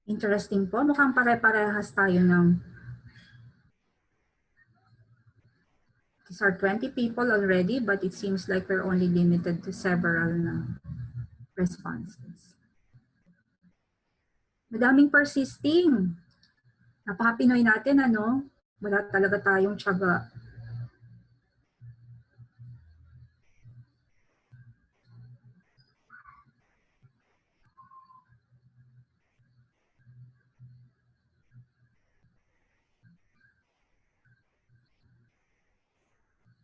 Interesting po. Mukhang pare-parehas tayo ng these are 20 people already, but it seems like we're only limited to several na responses. Madaming persisting. Napaka-Pinoy natin, ano? Wala talaga tayong tiyaga.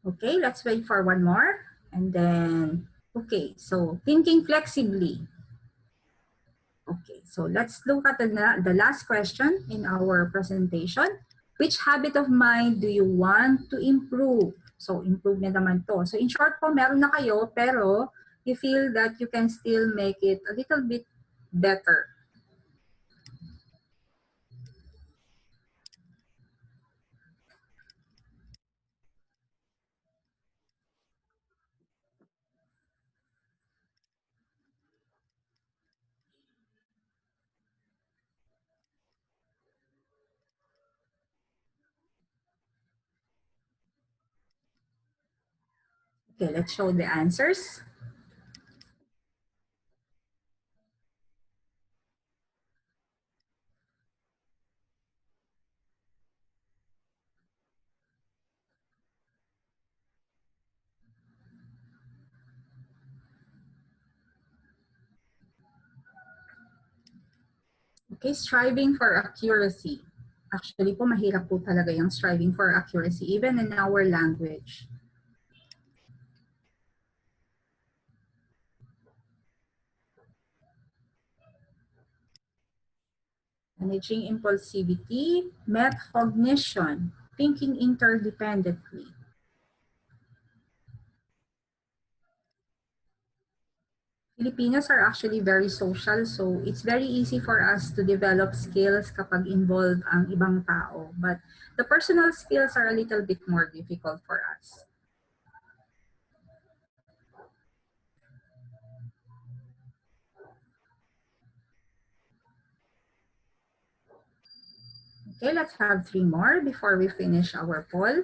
Okay, let's wait for one more. And then, okay, so thinking flexibly. Okay, so let's look at the last question in our presentation. Which habit of mind do you want to improve? So, improve na naman to. So, in short po, meron na kayo, pero you feel that you can still make it a little bit better. Okay, let's show the answers. Okay, striving for accuracy. Actually po, mahirap po talaga yung striving for accuracy, even in our language. Managing impulsivity, metacognition, thinking interdependently. Filipinos are actually very social, so it's very easy for us to develop skills kapag involved ang ibang tao. But the personal skills are a little bit more difficult for us. Okay, let's have 3 more before we finish our poll.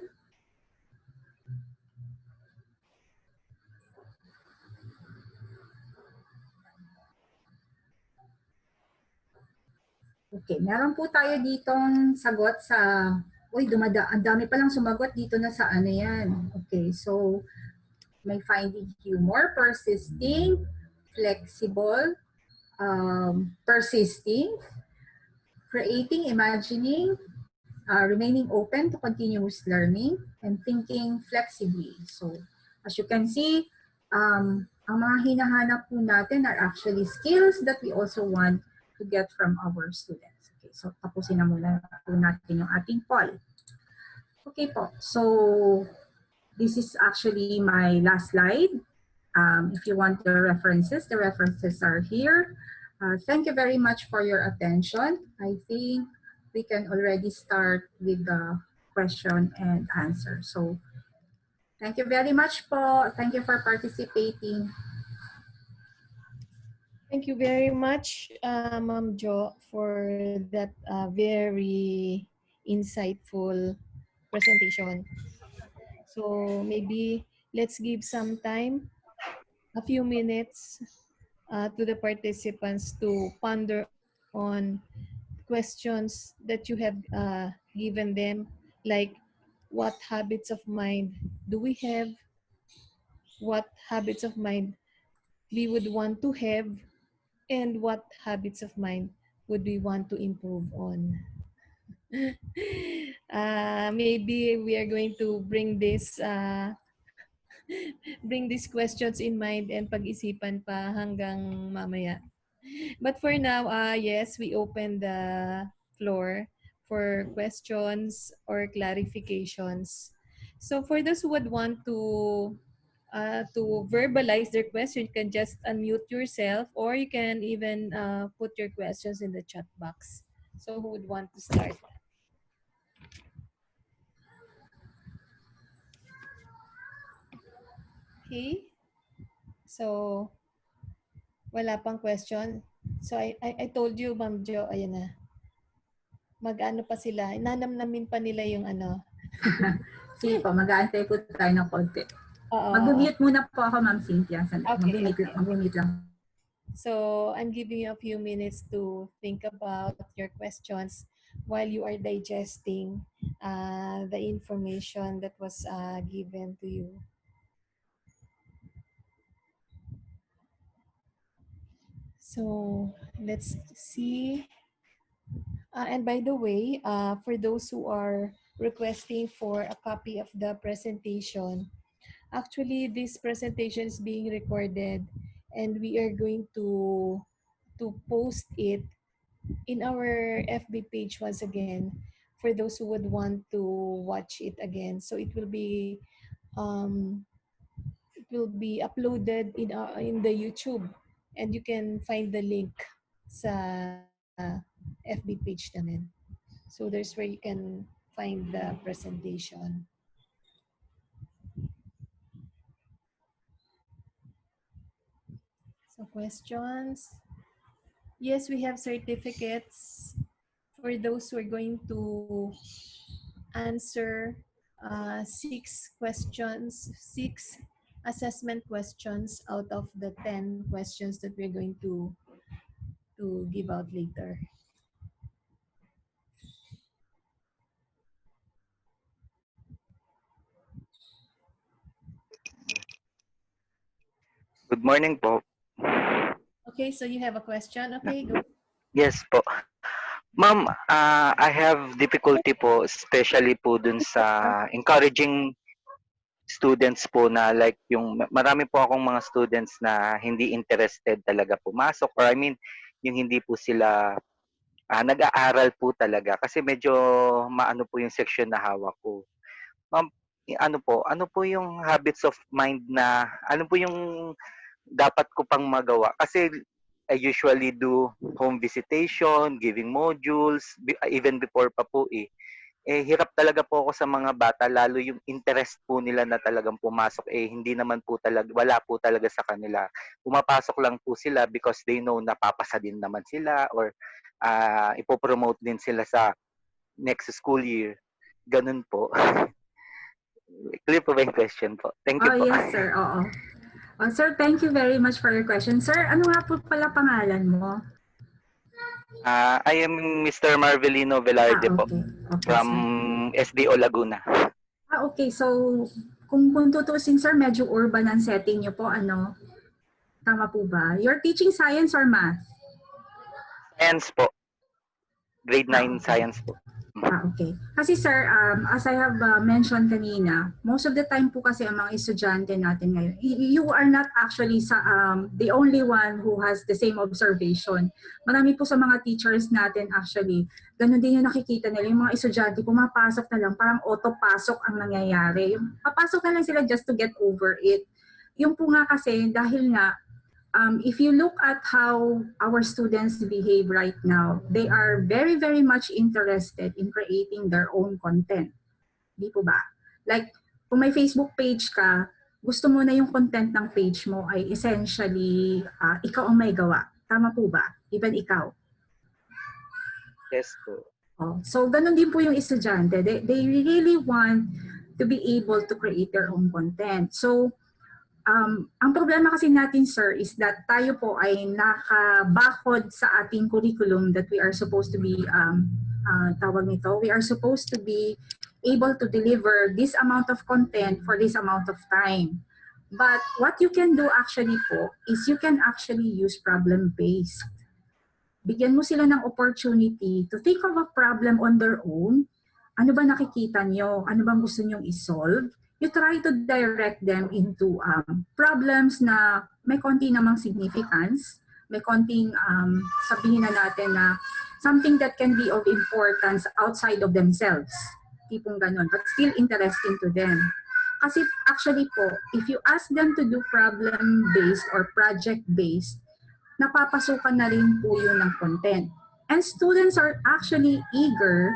Okay, meron po tayo ditong sagot sa, ang dami palang sumagot dito na sa ano yan. Okay, so may finding humor, persisting, flexible, persisting, creating, imagining, remaining open to continuous learning, and thinking flexibly. So as you can see, ang mga hinahanap po natin are actually skills that we also want to get from our students. Okay, so tapusin na muna po natin yung ating poll. Okay po, so this is actually my last slide. If you want the references are here. Thank you very much for your attention. I think we can already start with the question and answer. So thank you very much po. Thank you for participating. Thank you very much, Ma'am Jo, for that very insightful presentation. So maybe let's give some time, a few minutes, to the participants to ponder on questions that you have given them, like what habits of mind do we have, what habits of mind we would want to have, and what habits of mind would we want to improve on. Maybe we are going to bring these questions in mind and pag-isipan pa hanggang mamaya. But for now, yes, we open the floor for questions or clarifications. So for those who would want to to verbalize their question, you can just unmute yourself, or you can even put your questions in the chat box. So who would want to start? Okay. So, wala pang question. So, I told you, Ma'am Jo, ayan na. Mag-ano pa sila, nanamnamin pa nila yung ano. Sige po, mag-aantay po tayo ng konti. Oo. Mag-mute muna po ako, Ma'am Cynthia. Okay, Mag-mute lang. So, I'm giving you a few minutes to think about your questions while you are digesting the information that was given to you. So, let's see. And by the way, for those who are requesting for a copy of the presentation, actually this presentation is being recorded and we are going to post it in our FB page once again for those who would want to watch it again. So it will be uploaded in the YouTube, and you can find the link sa FB page namin. So there's where you can find the presentation. So questions. Yes, we have certificates for those who are going to answer 6 questions, 6 assessment questions out of the 10 questions that we're going to give out later. Good morning po. Okay, so you have a question? Okay, go. Yes po. Ma'am, I have difficulty po, especially po dun sa encouraging students po na like yung marami po akong mga students na hindi interested talaga pumasok, or I mean, yung hindi po sila nag-aaral po talaga kasi medyo maano po yung section na hawak ko. Ma'am, ano po yung habits of mind na ano po yung dapat ko pang magawa? Kasi I usually do home visitation, giving modules, even before pa po eh. Eh, hirap talaga po ako sa mga bata, lalo yung interest po nila na talagang pumasok, eh, hindi naman po talaga, wala po talaga sa kanila. Pumapasok lang po sila because they know na papasa din naman sila, or ipopromote din sila sa next school year. Ganun po. Clear po ba yung question po? Thank you po. Yes, sir. Oo. Sir, thank you very much for your question. Sir, ano nga po pala pangalan mo? I am Mr. Marvelino Velarde po, Okay, from SDO Laguna. Okay. So, kung tutusin, sir, medyo urban ang setting niyo po. Ano? Tama po ba? You're teaching science or math? Science po. Grade 9 okay. science po. Okay. Kasi sir, as I have mentioned kanina, most of the time po kasi ang mga estudyante natin ngayon, you are not actually the only one who has the same observation. Marami po sa mga teachers natin actually, ganun din yung nakikita nila. Yung mga estudyante, pumapasok na lang, parang auto-pasok ang nangyayari. Yung papasok na lang sila just to get over it. Yung po nga kasi, dahil nga, if you look at how our students behave right now, they are very, very much interested in creating their own content. Di po ba? Like, kung may Facebook page ka, gusto mo na yung content ng page mo ay essentially ikaw ang may gawa. Tama po ba? Even ikaw. Yes po. So, ganun din po yung estudyante. They really want to be able to create their own content. So, ang problema kasi natin, sir, is that tayo po ay nakabakod sa ating curriculum that we are supposed to be, we are supposed to be able to deliver this amount of content for this amount of time. But what you can do actually po is you can actually use problem-based. Bigyan mo sila ng opportunity to think of a problem on their own. Ano ba nakikita nyo? Ano bang gusto nyong isolve? You try to direct them into problems na may konti namang significance, may konting sabihin na natin na something that can be of importance outside of themselves. Tipong ganun, but still interesting to them. Kasi actually po, if you ask them to do problem-based or project-based, napapasukan na rin po yun ng content. And students are actually eager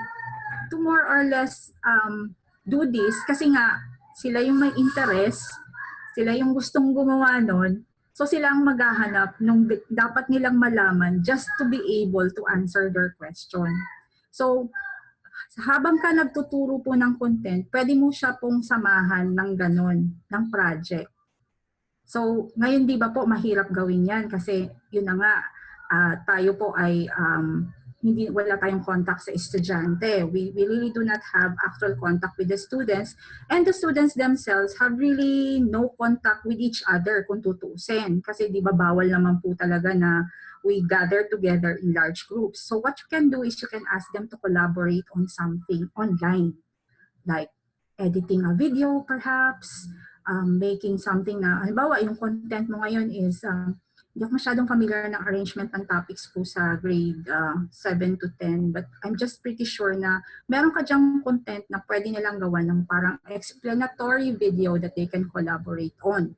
to more or less do this kasi nga sila yung may interest, sila yung gustong gumawa nun. So sila ang maghahanap nung dapat nilang malaman just to be able to answer their question. So habang ka nagtuturo po ng content, pwede mo siya pong samahan ng ganon, ng project. So ngayon di ba po mahirap gawin yan kasi yun na nga, tayo po ay wala tayong contact sa estudyante. We really do not have actual contact with the students, and the students themselves have really no contact with each other kung tutuusin. Kasi di ba bawal naman po talaga na we gather together in large groups. So what you can do is you can ask them to collaborate on something online, like editing a video perhaps, making something na, halimbawa yung content mo ngayon is hindi ako masyadong familiar ng arrangement ng topics po sa grade 7 to 10, but I'm just pretty sure na meron ka dyang content na pwede nilang gawa ng parang explanatory video that they can collaborate on.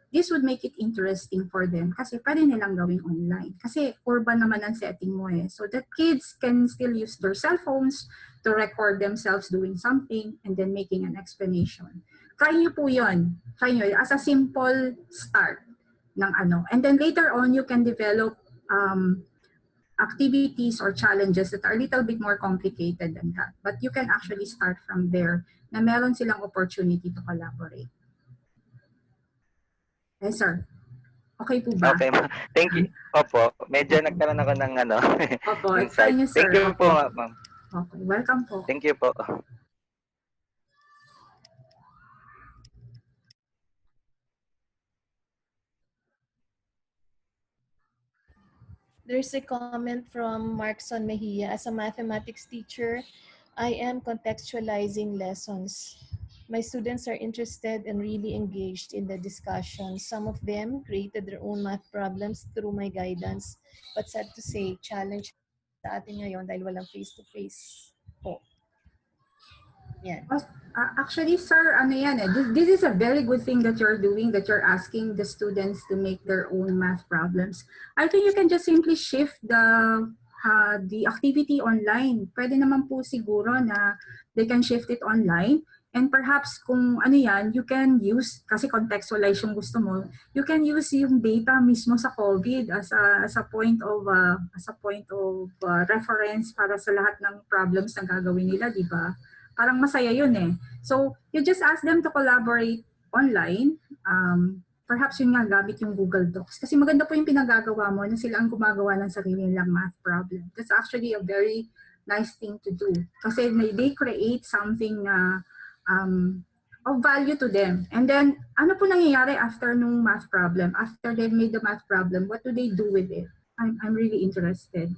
This would make it interesting for them kasi pwede nilang gawin online. Kasi urban naman ang setting mo eh. So that kids can still use their cell phones to record themselves doing something and then making an explanation. Try nyo po yun. Try nyo as a simple start ng ano. And then later on, you can develop activities or challenges that are a little bit more complicated than that. But you can actually start from there na meron silang opportunity to collaborate. Yes, sir. Okay po ba? Okay, thank you. Opo, medyo nagkaroon ako ng Opo, insight. you, sir. Thank you po, ma'am. Okay, welcome po. Thank you po. There's a comment from Markson Mejia. As a mathematics teacher, I am contextualizing lessons. My students are interested and really engaged in the discussion. Some of them created their own math problems through my guidance. But sad to say, challenge sa atin ngayon dahil walang face-to-face po. Yan. Actually, sir, ano yan eh, this is a very good thing that you're doing, that you're asking the students to make their own math problems. I think you can just simply shift the activity online. Pwede naman po siguro na they can shift it online. And perhaps kung ano yan, you can use, kasi contextualize yung gusto mo, you can use yung data mismo sa COVID as a point of reference para sa lahat ng problems na gagawin nila, di ba? Parang masaya yun eh. So, you just ask them to collaborate online. Perhaps yun nga, gamit yung Google Docs. Kasi maganda po yung pinagagawa mo na sila ang gumagawa ng sarili nilang math problem. That's actually a very nice thing to do. Kasi they create something na of value to them. And then, ano po nangyayari after nung math problem? After they've made the math problem, what do they do with it? I'm really interested.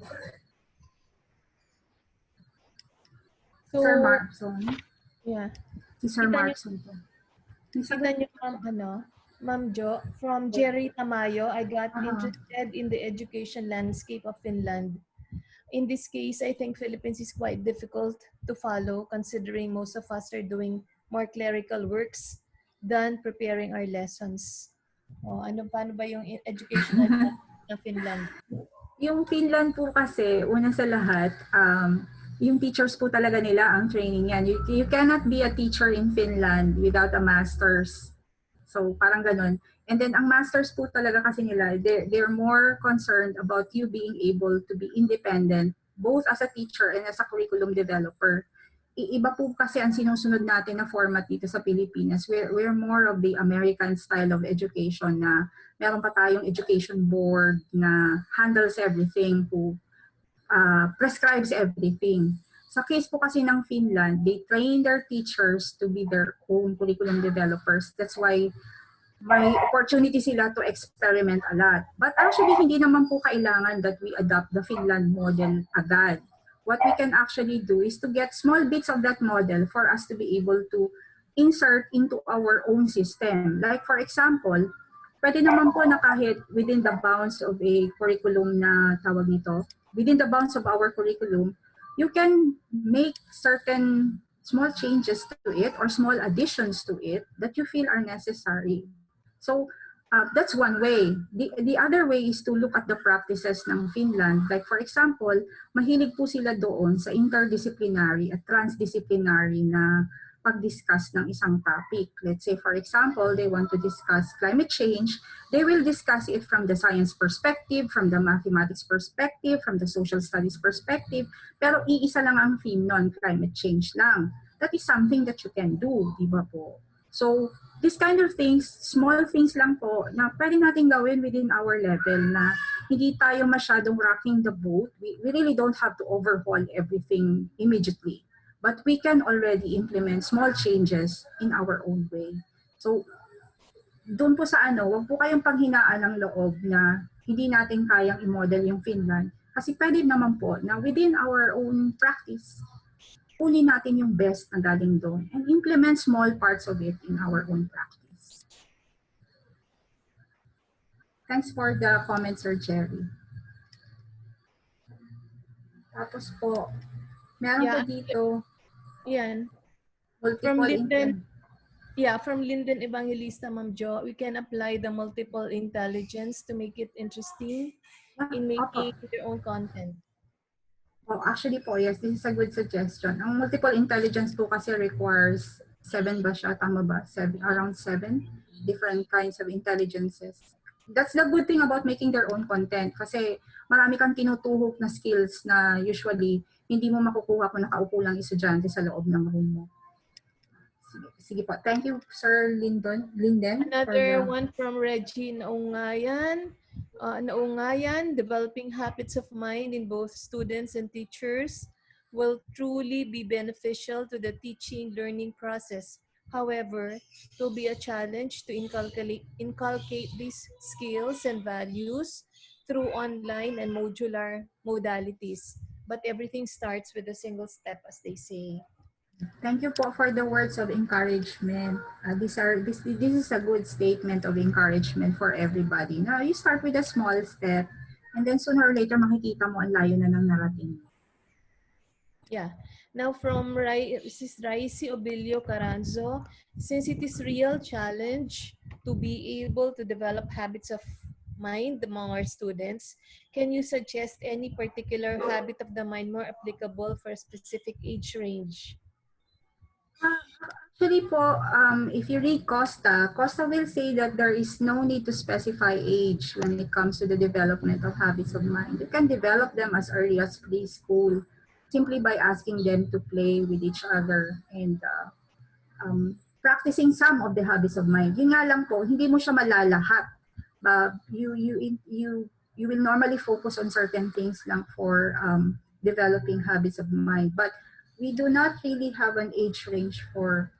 So, Sir Markson. Yeah. Si Sir Markson po. Kita niyo Ma'am Jo, from Jerry Tamayo, I got interested in the education landscape of Finland. In this case, I think Philippines is quite difficult to follow considering most of us are doing more clerical works than preparing our lessons. Paano ba yung educational ng Finland? Yung Finland po kasi, una sa lahat, yung teachers po talaga nila ang training yan. You cannot be a teacher in Finland without a master's. So parang ganun. And then ang masters po talaga kasi nila, they're more concerned about you being able to be independent, both as a teacher and as a curriculum developer. Iba po kasi ang sinusunod natin na format dito sa Pilipinas. We're more of the American style of education na meron pa tayong education board na handles everything, who prescribes everything. Sa case po kasi ng Finland, they train their teachers to be their own curriculum developers. That's why may opportunity sila to experiment a lot. But actually, hindi naman po kailangan that we adopt the Finland model agad. What we can actually do is to get small bits of that model for us to be able to insert into our own system. Like for example, pwede naman po na kahit within the bounds of a curriculum na tawag nito, within the bounds of our curriculum, you can make certain small changes to it or small additions to it that you feel are necessary. So that's one way. The other way is to look at the practices ng Finland. Like for example, mahilig po sila doon sa interdisciplinary at transdisciplinary na pag-discuss ng isang topic. Let's say, for example, they want to discuss climate change. They will discuss it from the science perspective, from the mathematics perspective, from the social studies perspective. Pero iisa lang ang theme nun, climate change lang. That is something that you can do, di ba po? So, this kind of things, small things lang po na pwede natin gawin within our level na hindi tayo masyadong rocking the boat. We really don't have to overhaul everything immediately. But we can already implement small changes in our own way. So, doon po sa wag po kayong panghinaan ng loob na hindi natin kayang i-model yung Finland. Kasi pwede naman po na within our own practice, kunin natin yung best na galing doon and implement small parts of it in our own practice. Thanks for the comment, Sir Jerry. Tapos po, meron po dito yan. multiple From Linden Evangelista, Ma'am Jo, we can apply the multiple intelligence to make it interesting in making their own content. Oh, actually po, yes, this is a good suggestion. Ang multiple intelligence po kasi requires 7 ba siya? Tama ba? Around 7 different kinds of intelligences. That's the good thing about making their own content kasi marami kang tinutuhok na skills na usually hindi mo makukuha kung nakaupo lang estudyante sa loob ng room mo. Sige po. Thank you, Sir Linden. Another one from Reggie Naungayan. Developing habits of mind in both students and teachers will truly be beneficial to the teaching-learning process. However, it will be a challenge to inculcate these skills and values through online and modular modalities. But everything starts with a single step, as they say. Thank you po for the words of encouragement. This is a good statement of encouragement for everybody. Now, you start with a small step and then sooner or later makikita mo ang layo na ng narating. Yeah. Now from Mrs. Raisi Obilio Caranzo, since it is real challenge to be able to develop habits of mind among our students, can you suggest any particular habit of the mind more applicable for a specific age range? Actually po, if you read Costa will say that there is no need to specify age when it comes to the development of habits of mind. You can develop them as early as preschool simply by asking them to play with each other and practicing some of the habits of mind. Yun nga lang po, hindi mo siya malalahat. You will normally focus on certain things lang for developing habits of mind. But we do not really have an age range for,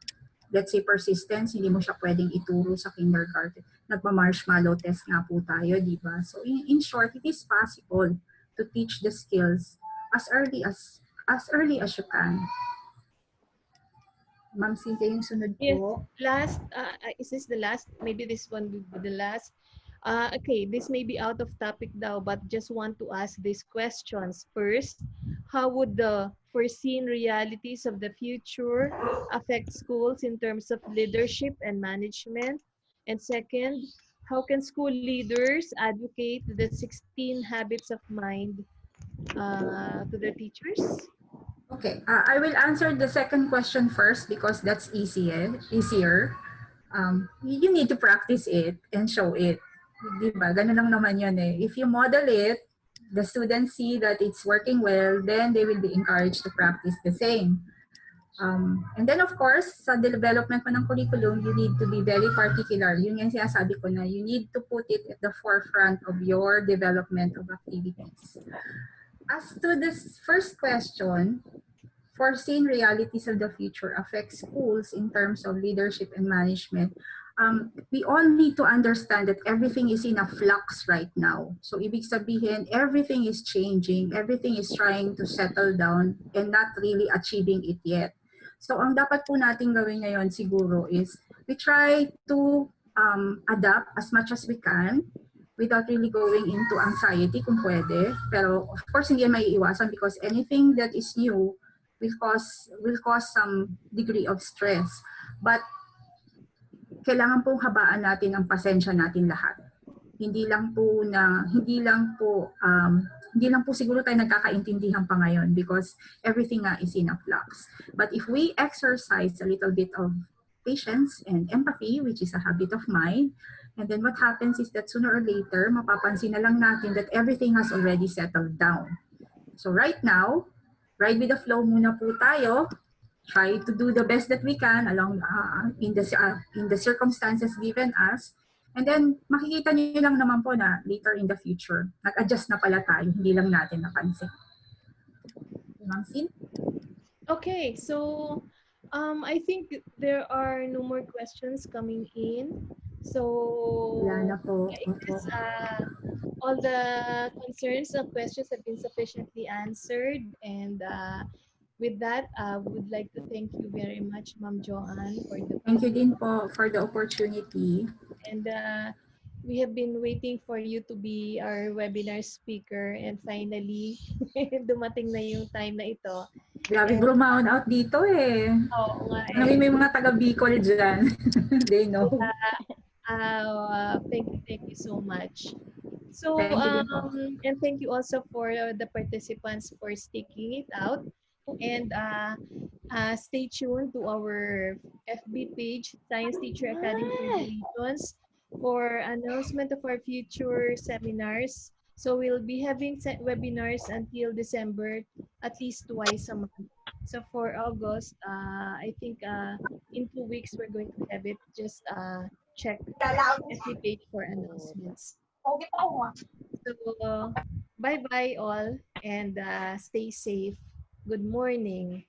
let's say, persistence. Hindi mo siya pwedeng ituro sa kindergarten. Nagma-marshmallow test nga po tayo, di ba? So in short, it is possible to teach the skills as early as you can. Ma'am Cynthia, yung sunod po. Yes, is this the last? Maybe this one will be the last. Okay, this may be out of topic now, but just want to ask these questions. First, how would the foreseen realities of the future affect schools in terms of leadership and management? And second, how can school leaders advocate the 16 habits of mind to their teachers? Okay, I will answer the second question first because that's easier. You need to practice it and show it. Diba? Ganun lang naman yun eh. If you model it, the students see that it's working well, then they will be encouraged to practice the same. And then of course, sa development mo ng curriculum, you need to be very particular. Yun yung sinasabi ko na you need to put it at the forefront of your development of activities. As to this first question, foreseen realities of the future affect schools in terms of leadership and management. We all need to understand that everything is in a flux right now. So ibig sabihin, everything is changing, everything is trying to settle down and not really achieving it yet. So ang dapat po natin gawin ngayon siguro is we try to adapt as much as we can without really going into anxiety kung pwede. Pero of course hindi may iwasan because anything that is new will cause some degree of stress. But kailangan pong habaan natin ang pasensya natin lahat. Hindi lang po siguro tayo nagkakaintindihan pa ngayon because everything is in a flux. But if we exercise a little bit of patience and empathy, which is a habit of mine, and then what happens is that sooner or later, mapapansin na lang natin that everything has already settled down. So right now, ride with the flow muna po tayo. Try to do the best that we can along in the circumstances given us. And then makikita niyo lang naman po na later in the future, nag-adjust na pala tayo, hindi lang natin napansin. Ma'am Sin? Okay, so I think there are no more questions coming in. So Wala na po. I guess all the concerns and questions have been sufficiently answered. And with that, I would like to thank you very much, Ma'am Joanne, for the Thank you din po for the opportunity. And we have been waiting for you to be our webinar speaker. And finally, dumating na yung time na ito. Grabe, grumaon out dito eh. Oo nga eh. May mga taga Bicol dyan. They know. Thank you so much. So, Thank you din po. and thank you also for the participants for sticking it out. And stay tuned to our FB page, Science Teacher Academy Regulations, for announcement of our future seminars. So we'll be having webinars until December, at least twice a month. So for August, I think in 2 weeks we're going to have it. Just check FB page for announcements. So bye-bye all and stay safe. Good morning.